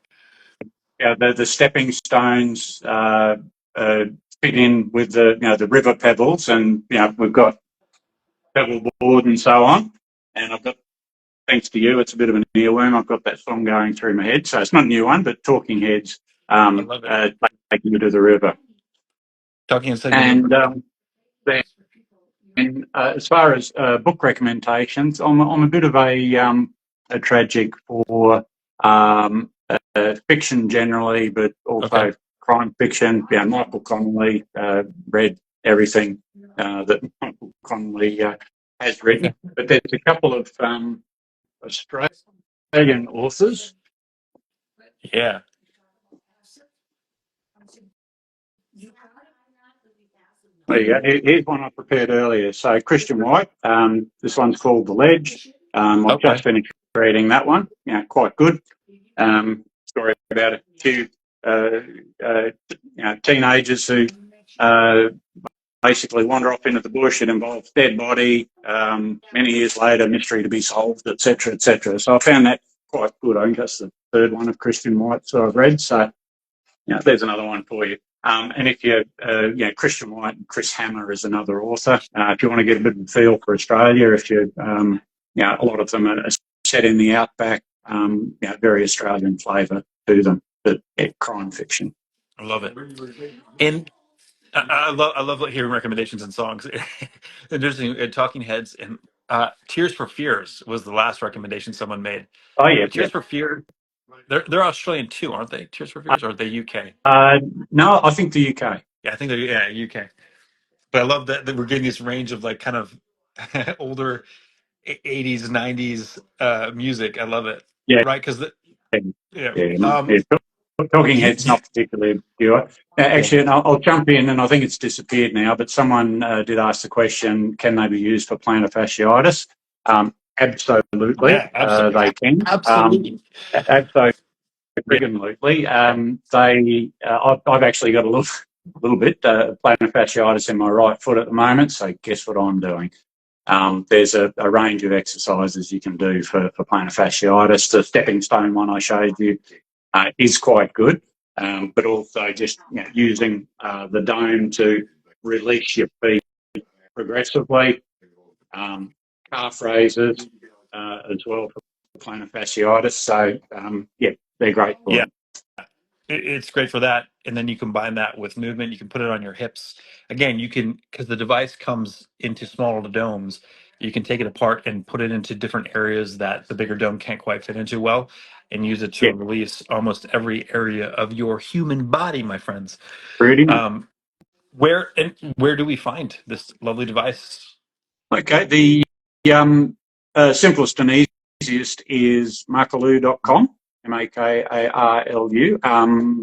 the stepping stones fit in with the river pebbles, and we've got pebble board and so on. And I've got, thanks to you, it's a bit of an earworm. I've got that song going through my head, so it's not a new one, but Talking Heads. I love it. Take Me to the River. Talking and segment. And then as far as book recommendations, I'm a bit of a tragic for fiction generally, but also Okay. crime fiction. Michael Connolly, read everything that Michael Connolly has written. But there's a couple of Australian authors. Yeah. There you go. Here's one I prepared earlier. So Christian White, this one's called The Ledge. I've Okay. just finished reading that one. Quite good. Story about a few teenagers who basically wander off into the bush. It involves dead body. Many years later, mystery to be solved, etc., etc. So I found that quite good. I think that's the third one of Christian White's that I've read. So there's another one for you. And if you're, Christian White and Chris Hammer is another author. If you want to get a bit of a feel for Australia, if you, a lot of them are set in the outback, very Australian flavour to them, but crime fiction. I love it. And I love hearing recommendations and songs. Interesting. Talking Heads and Tears for Fears was the last recommendation someone made. Oh, yeah. Tears for Fear. They're Australian too, aren't they? Tears for Fears, or are they UK? No, I think the UK. Yeah, I think they're UK. But I love that we're getting this range of like kind of older 80s, 90s music. I love it. Yeah. Right? Because Talking Heads not particularly obscure. Actually, and I'll jump in, and I think it's disappeared now, but someone did ask the question, can they be used for plantar fasciitis? Absolutely, yeah, absolutely. they can. Absolutely. Absolutely. I've actually got a little bit plantar fasciitis in my right foot at the moment, so guess what I'm doing? There's a range of exercises you can do for plantar fasciitis. The stepping stone one I showed you is quite good, but also just using the dome to release your feet progressively. Calf raises as well for plantar fasciitis. So, they're great for it. It's great for that. And then you combine that with movement. You can put it on your hips. Again, you can, because the device comes into smaller domes, you can take it apart and put it into different areas that the bigger dome can't quite fit into well, and use it to release almost every area of your human body, my friends. Pretty much. Where do we find this lovely device? Okay, the simplest and easiest is makarlu.com, Makarlu.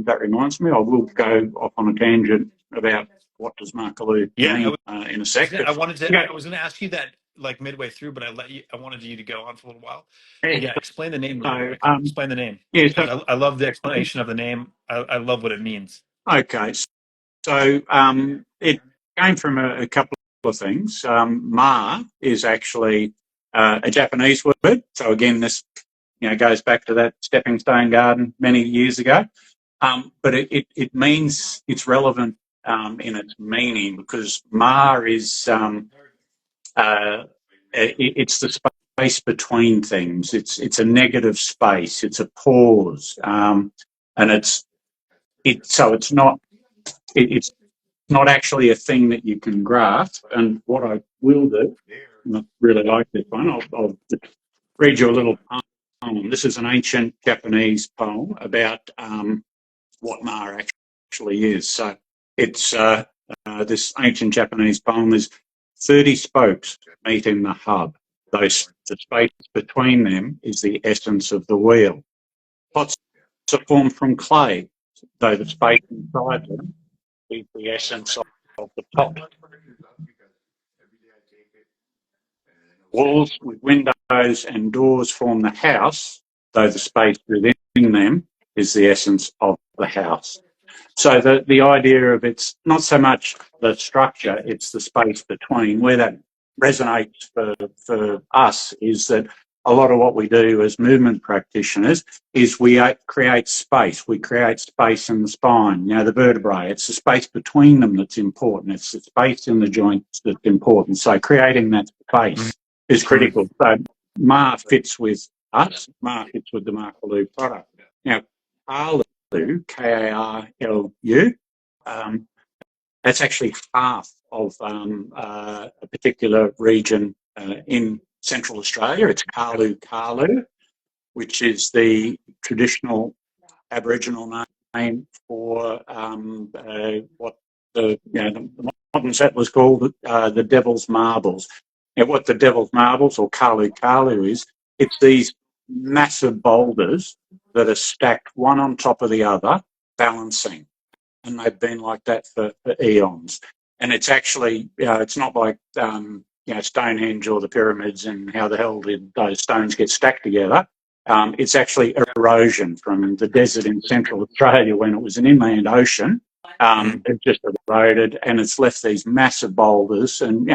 That reminds me, I will go off on a tangent about what does Makarlu mean in a sec. I was going to ask you that like midway through, but I wanted you to go on for a little while. Yeah, explain the name really quick. Explain the name. Yeah, I love the explanation of the name. I love what it means. Okay, so it came from a couple of things. Ma is actually a Japanese word. So again, this goes back to that stepping stone garden many years ago. But it means it's relevant in its meaning because ma is it's the space between things. It's a negative space. It's a pause, and it's not actually a thing that you can grasp. And what I will do, and I really like this one, I'll read you a little poem. This is an ancient Japanese poem about what ma actually is. So it's this ancient Japanese poem is 30 spokes meet in the hub. The space between them is the essence of the wheel. Pots are formed from clay, though the space inside them is the essence of the pot. Walls with windows and doors form the house, though the space within them is the essence of the house. So the idea of it's not so much the structure, it's the space between. Where that resonates for us is that a lot of what we do as movement practitioners is we create space. We create space in the spine, the vertebrae. It's the space between them that's important. It's the space in the joints that's important. So creating that space is critical. So Ma fits with us. Ma fits with the Makarlu product. Now, Karlu, Karlu, that's actually half of a particular region in Central Australia. It's Karlu, which is the traditional Aboriginal name for what the modern settlers called the Devil's Marbles. Now, what the Devil's Marbles or Karlu is, it's these massive boulders that are stacked one on top of the other, balancing. And they've been like that for eons. And it's actually, it's not like, Stonehenge or the pyramids and how the hell did those stones get stacked together. It's actually erosion from the desert in Central Australia when it was an inland ocean. It just eroded and it's left these massive boulders. And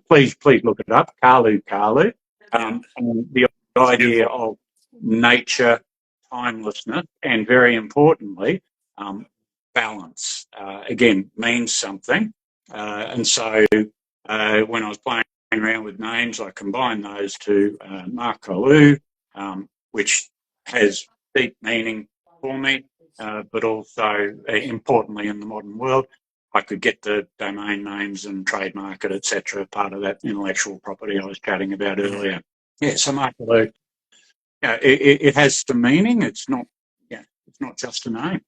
please look it up, Makarlu. Yeah, And the it's idea beautiful. of nature, timelessness, and very importantly, balance. Again, means something. And so when I was playing around with names, I combined those to Makarlu, which has deep meaning for me, but also importantly in the modern world, I could get the domain names and trademark it, etc. Part of that intellectual property I was chatting about earlier. Yeah, so Makarlu, it has some meaning. It's not, it's not just a name.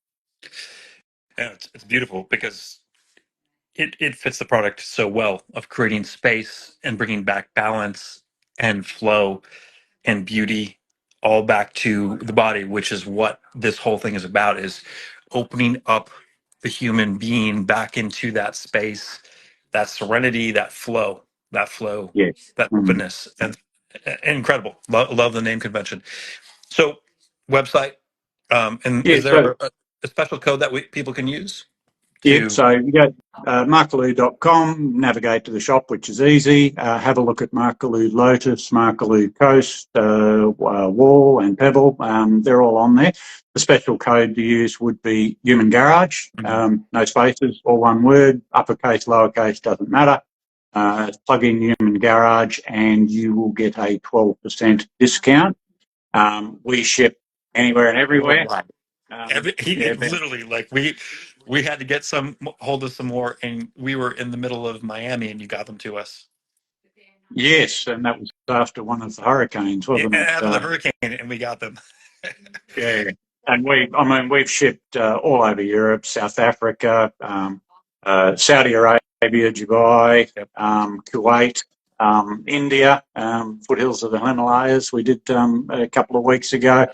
Yeah, it's beautiful because it fits the product so well of creating space and bringing back balance and flow and beauty all back to the body, which is what this whole thing is about, is opening up the human being back into that space, that serenity, that flow, Yes. that openness. And incredible. Love the name convention. So website, and Yeah, is there so a special code that people can use yeah, to? so you go makarlu.com, navigate to the shop, which is easy. Have a look at Makarlu Lotus, Makarlu Coast, Wall, and Pebble. They're all on there. The special code to use would be Human Garage, no spaces, all one word, uppercase, lowercase, doesn't matter. Plug in Human Garage and you will get a 12% discount. We ship anywhere and everywhere. Worldwide. Yeah, Literally, like we had to get some hold of some more, and we were in the middle of Miami, and you got them to us. yes, and that was after one of the hurricanes, Yeah, wasn't it? after the hurricane, and we got them. Yeah, and we've shipped all over Europe, South Africa, Saudi Arabia, Dubai, Yep. Kuwait, India, foothills of the Himalayas. We did a couple of weeks ago.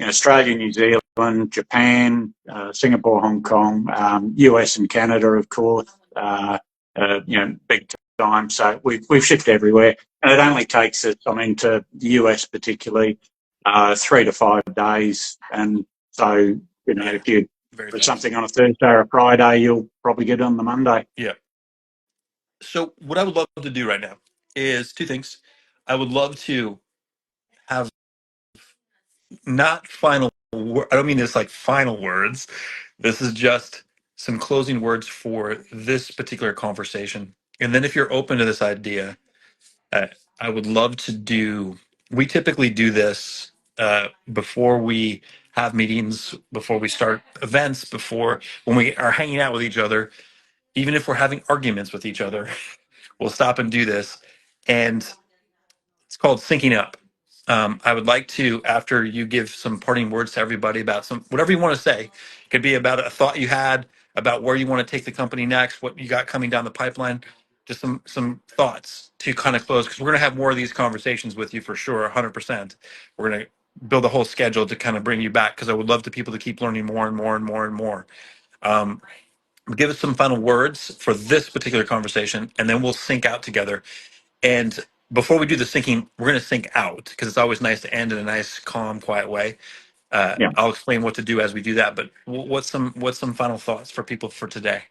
Australia, New Zealand, Japan, Singapore, Hong Kong, US and Canada, of course. Big time. So we've shipped everywhere, and it only takes us, to the US particularly, 3 to 5 days. And so, Yeah, if you very put fast. something on a Thursday or a Friday, you'll probably get it on the Monday. Yeah. So what I would love to do right now is two things. I would love to have not final. I don't mean this like final words. This is just some closing words for this particular conversation. And then if you're open to this idea, uh, I would love to do. We typically do this before we have meetings, before we start events, before when we are hanging out with each other, even if we're having arguments with each other, we'll stop and do this. And it's called syncing up. I would like to, after you give some parting words to everybody about some whatever you want to say, it could be about a thought you had about where you want to take the company next, what you got coming down the pipeline, just some thoughts to kind of close because we're going to have more of these conversations with you for sure, 100%. We're going to build a whole schedule to kind of bring you back because I would love the people to keep learning more and more and more and more. Um, Give us some final words for this particular conversation, and then we'll sync out together. And before we do the syncing, we're going to sync out because it's always nice to end in a nice, calm, quiet way. Yeah. I'll explain what to do as we do that. But what's some final thoughts for people for today?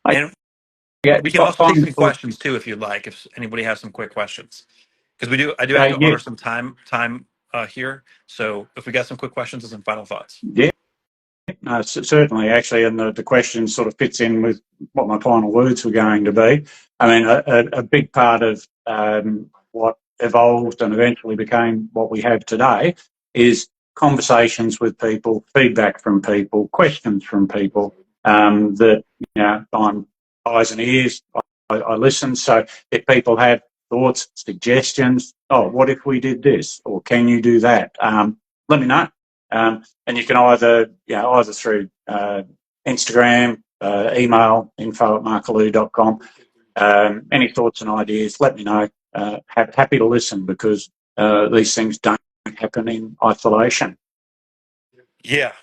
And Yeah, we can also take some final, questions too if you'd like. If anybody has some quick questions, because I do have to yeah, honor some time here. So if we got some quick questions and some final thoughts. yeah. No, certainly, actually, and the question sort of fits in with what my final words were going to be. A big part of what evolved and eventually became what we have today is conversations with people, feedback from people, questions from people that, I'm eyes and ears. I listen. So if people have thoughts, suggestions, what if we did this? Or can you do that? Let me know. And you can either through Instagram, email, info@makarlu.com. Any thoughts and ideas, let me know. Happy to listen because these things don't happen in isolation. Yeah.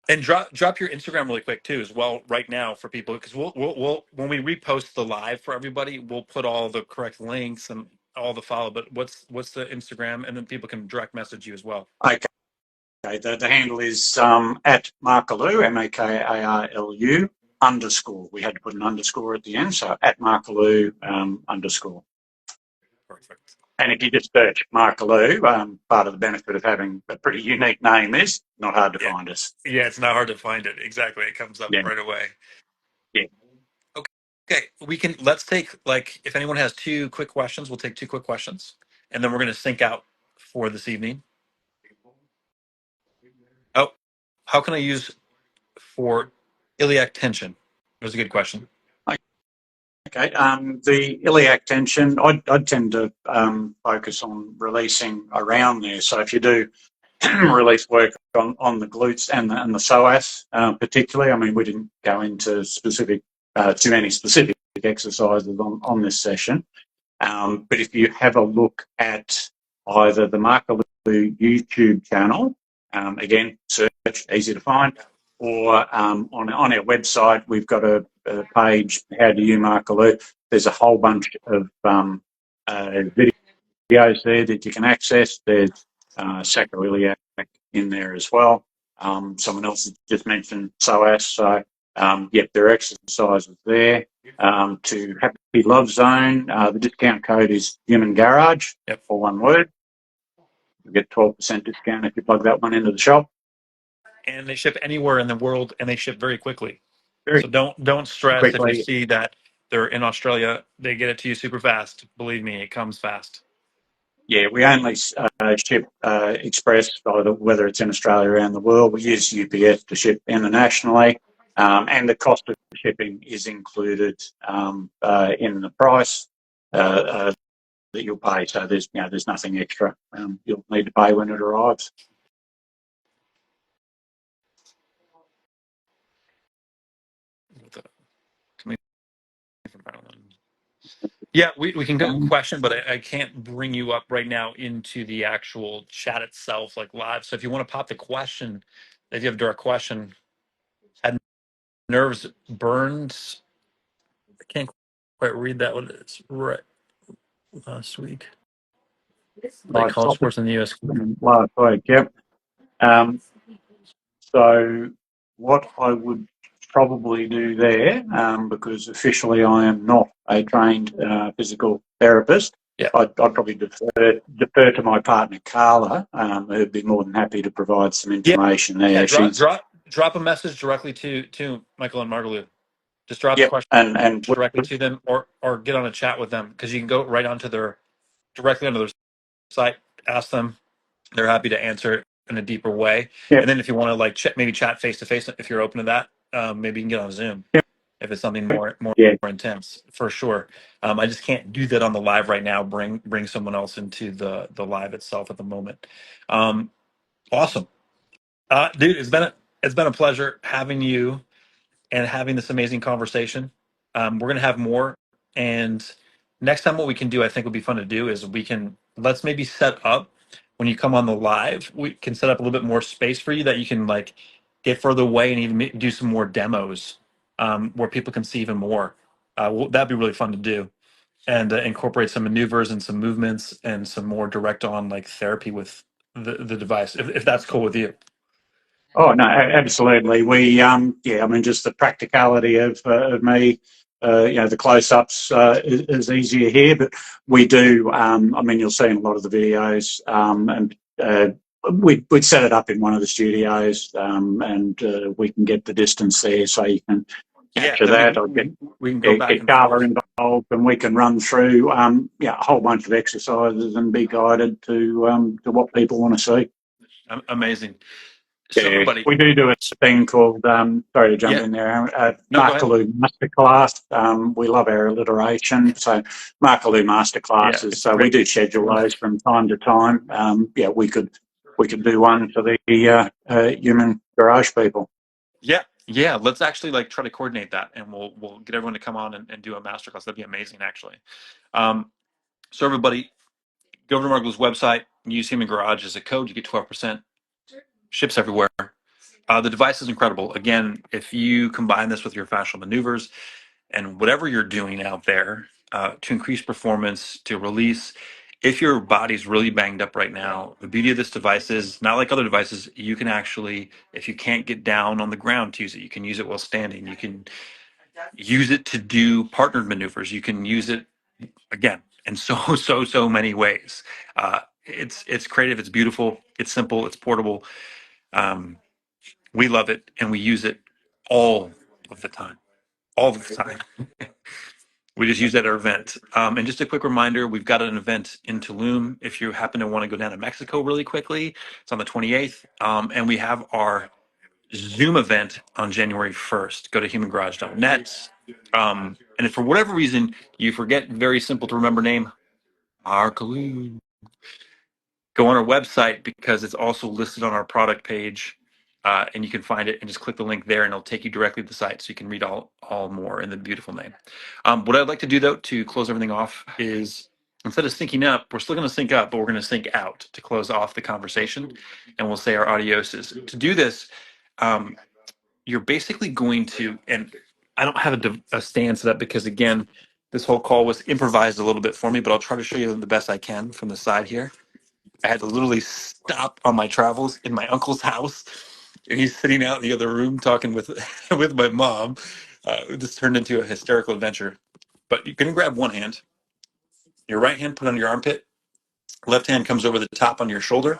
And drop your Instagram really quick too, as well, right now for people, because we'll when we repost the live for everybody, we'll put all the correct links and all the follow, but what's the Instagram, and then people can direct message you as well. Okay. The handle is at Makarlu, Makarlu _ We had to put an underscore at the end, so at Makarlu _ Perfect. And if you just search Makarlu, part of the benefit of having a pretty unique name is not hard to find us. Yeah, it's not hard to find it. Exactly, it comes up right away. Yeah. Okay, let's take, like, if anyone has 2 quick questions, we'll take 2 quick questions, and then we're going to sync out for this evening. Oh, how can I use for iliac tension? That was a good question. Okay. The iliac tension, I'd tend to focus on releasing around there. So if you do release work on the glutes and the psoas, particularly, I mean, we didn't go into too many specific exercises on this session. But if you have a look at either the Makarlu YouTube channel, again, search, easy to find, or on our website, we've got a page, How Do You Makarlu? There's a whole bunch of videos there that you can access. There's sacroiliac in there as well. Someone else has just mentioned psoas, so yep, there are exercises there. To Happy Love Zone, the discount code is Human Garage, all one word. You get 12% discount if you plug that one into the shop. And they ship anywhere in the world, and they ship very quickly. Very So don't stress if you quickly. see that they're in Australia. They get it to you super fast. Believe me, it comes fast. Yeah, we only ship express, either whether it's in Australia or around the world. We use UPS to ship internationally, and the cost of shipping is included in the price that you'll pay. So there's nothing extra you'll need to pay when it arrives. Yeah, we can go question, but I can't bring you up right now into the actual chat itself, like live. So if you want to pop the question, if you have a direct question, had nerves burned. I can't quite read that one. It's right last week. Like college sports in the U.S. Last week, yep. So what I would probably do there, because officially I am not a trained physical therapist, Yeah. I'd probably defer to my partner Carla, who'd be more than happy to provide some information there. Yeah, drop a message directly to Michael and Makarlu. Just drop the question and directly to them, or get on a chat with them, because you can go right onto directly onto their site, ask them. They're happy to answer it in a deeper way. And then if you want to, like, maybe chat face to face, if you're open to that, maybe you can get on Zoom if it's something more intense, for sure. I just can't do that on the live right now. Bring someone else into the live itself at the moment. Awesome, dude. It's been a pleasure having you and having this amazing conversation. We're gonna have more, and next time what we can do, I think would be fun to do, is let's maybe set up when you come on the live. We can set up a little bit more space for you that you can, like, get further away and even do some more demos, where people can see even more. That'd be really fun to do, and incorporate some maneuvers and some movements and some more direct on, like, therapy with the device, if that's cool with you. Oh no, absolutely. We I mean, just the practicality of me, the close-ups is easier here, but we do. I mean, you'll see in a lot of the videos, and we'd set it up in one of the studios, and we can get the distance there, so you can capture that. We can go back get and Carla forth. involved, and we can run through a whole bunch of exercises and be guided to what people want to see. Amazing. So everybody, we do a thing called, sorry to jump in there, Makarlu Masterclass. We love our alliteration, so Makarlu Masterclasses. So we do schedule those from time to time. We could do one for the Human Garage people. Yeah. Let's actually, like, try to coordinate that, and we'll get everyone to come on and do a masterclass. That'd be amazing, actually. So everybody, go over to Markle's website, use Human Garage as a code. You get 12%. Ships everywhere. The device is incredible. Again, if you combine this with your fascial maneuvers and whatever you're doing out there, to increase performance, to release. If your body's really banged up right now, the beauty of this device is not like other devices. You can actually, if you can't get down on the ground to use it, you can use it while standing. You can use it to do partnered maneuvers. You can use it again in so many ways. It's creative. It's beautiful. It's simple. It's portable. Um, we love it, and we use it all of the time. All the time. We just use that at our event. And just a quick reminder, we've got an event in Tulum. If you happen to want to go down to Mexico really quickly, it's on the 28th. And we have our Zoom event on January 1st. Go to humangarage.net. And if for whatever reason you forget very simple to remember name, Makarlu, go on our website because it's also listed on our product page. And you can find it and just click the link there and it'll take you directly to the site so you can read all more in the beautiful name. What I'd like to do though to close everything off is instead of syncing up, we're still going to sync up, but we're going to sync out to close off the conversation and we'll say our adioses. To do this, you're basically going to, and I don't have a stand set up because again, this whole call was improvised a little bit for me, but I'll try to show you the best I can from the side here. I had to literally stop on my travels in my uncle's house, and he's sitting out in the other room talking with with my mom. This turned into a hysterical adventure. But you can grab one hand, your right hand put on your armpit, left hand comes over the top on your shoulder,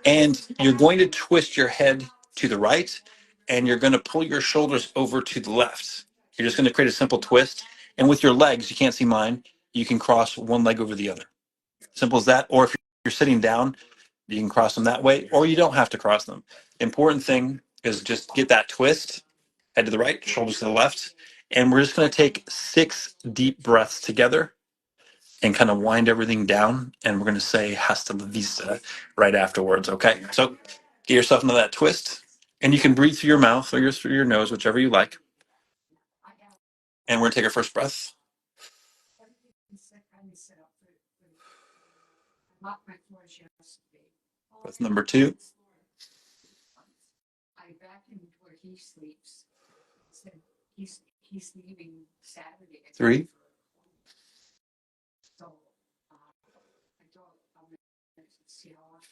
and you're going to twist your head to the right, and you're going to pull your shoulders over to the left. You're just going to create a simple twist, and with your legs, you can't see mine, you can cross one leg over the other. Simple as that. Or if you're sitting down, you can cross them that way, or you don't have to cross them. Important thing is just get that twist, head to the right, shoulders to the left. And we're just going to take 6 deep breaths together and kind of wind everything down. And we're going to say hasta la vista right afterwards. Okay. So get yourself into that twist. And you can breathe through your mouth or through your nose, whichever you like. And we're going to take our first breath. Breath number 2. He's leaving Saturday. 3.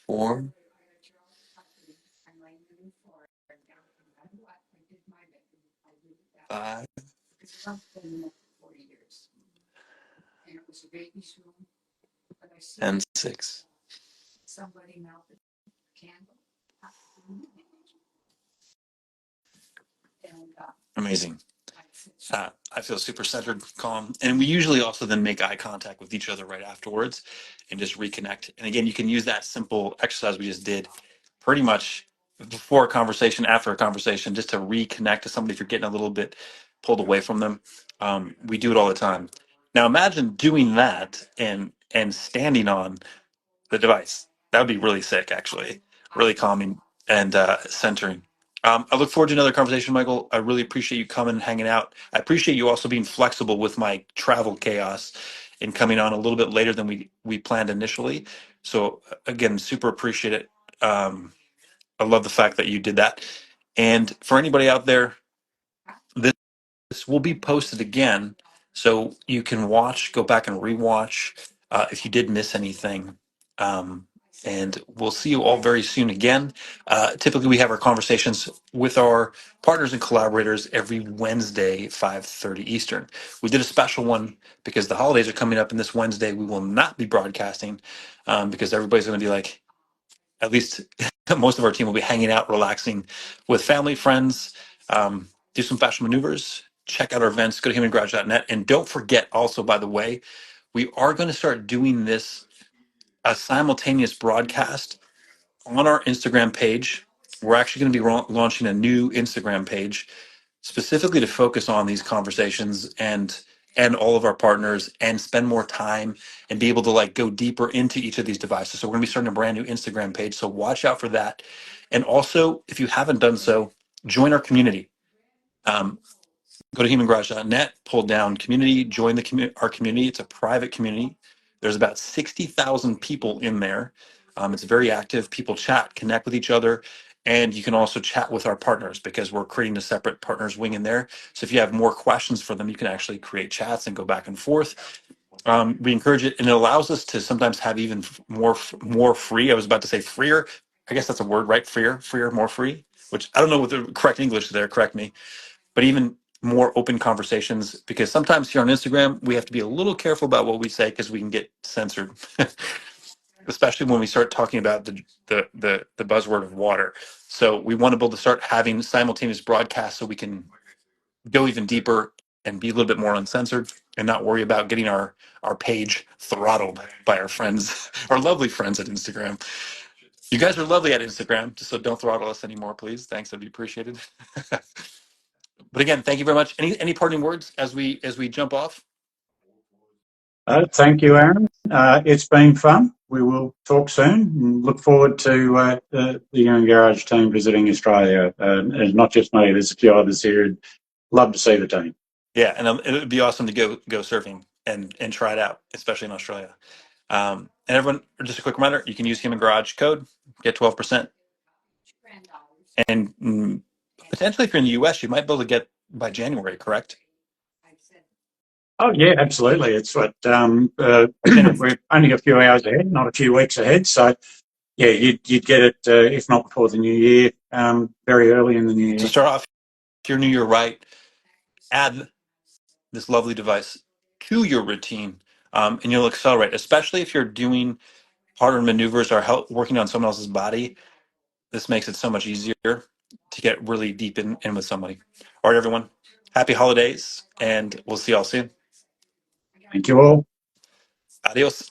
Four. 5. And 6. Amazing. I feel super centered, calm, and we usually also then make eye contact with each other right afterwards and just reconnect. And again, you can use that simple exercise we just did pretty much before a conversation, after a conversation, just to reconnect to somebody if you're getting a little bit pulled away from them. We do it all the time. Now imagine doing that and standing on the device. That would be really sick, actually. Really calming and centering. I look forward to another conversation, Michael. I really appreciate you coming and hanging out. I appreciate you also being flexible with my travel chaos and coming on a little bit later than we planned initially. So again, super appreciate it. I love the fact that you did that. And for anybody out there, this will be posted again, so you can go back and rewatch if you did miss anything. Um, and we'll see you all very soon again. Typically, we have our conversations with our partners and collaborators every Wednesday, 5:30 Eastern. We did a special one because the holidays are coming up, and this Wednesday we will not be broadcasting because everybody's going to be like, at least most of our team will be hanging out, relaxing with family, friends, do some fashion maneuvers, check out our events, go to humangarage.net. And don't forget also, by the way, we are going to start doing this a simultaneous broadcast on our Instagram page. We're actually going to be launching a new Instagram page specifically to focus on these conversations and all of our partners and spend more time and be able to like go deeper into each of these devices. So we're going to be starting a brand new Instagram page. So watch out for that. And also, if you haven't done so, join our community. Go to humangarage.net, pull down community, join our community. It's a private community. There's about 60,000 people in there. It's very active. People chat, connect with each other, And you can also chat with our partners because we're creating a separate partners wing in there. So if you have more questions for them, you can actually create chats and go back and forth. We encourage it, and it allows us to sometimes have even more free. I was about to say freer. I guess that's a word, right? Freer, more free. Which I don't know what the correct English is there. Correct me. But even more open conversations, because sometimes here on Instagram we have to be a little careful about what we say because we can get censored, especially when we start talking about the buzzword of water. So we want to be able to start having simultaneous broadcasts so we can go even deeper and be a little bit more uncensored and not worry about getting our page throttled by our friends, our lovely friends at Instagram. You guys are lovely at Instagram, so don't throttle us anymore, please. Thanks, that'd be appreciated. But again, thank you very much. Any parting words as we jump off? Thank you, Aaron. It's been fun. We will talk soon and look forward to the Human Garage team visiting Australia. And not just me, there's a few others here. I'd love to see the team. Yeah, and it would be awesome to go surfing and try it out, especially in Australia. And everyone, just a quick reminder: you can use Human Garage code, get 12%, and potentially if you're in the US, you might be able to get by January. Correct? Oh, yeah, absolutely. It's what we're only a few hours ahead, not a few weeks ahead. So, yeah, you'd get it, if not before the new year, very early in the new year. To start off your new year right, add this lovely device to your routine, and you'll accelerate, especially if you're doing harder maneuvers or working on someone else's body. This makes it so much easier to get really deep in with somebody. All right, everyone. Happy holidays, and we'll see y'all soon. Thank you all. Adios.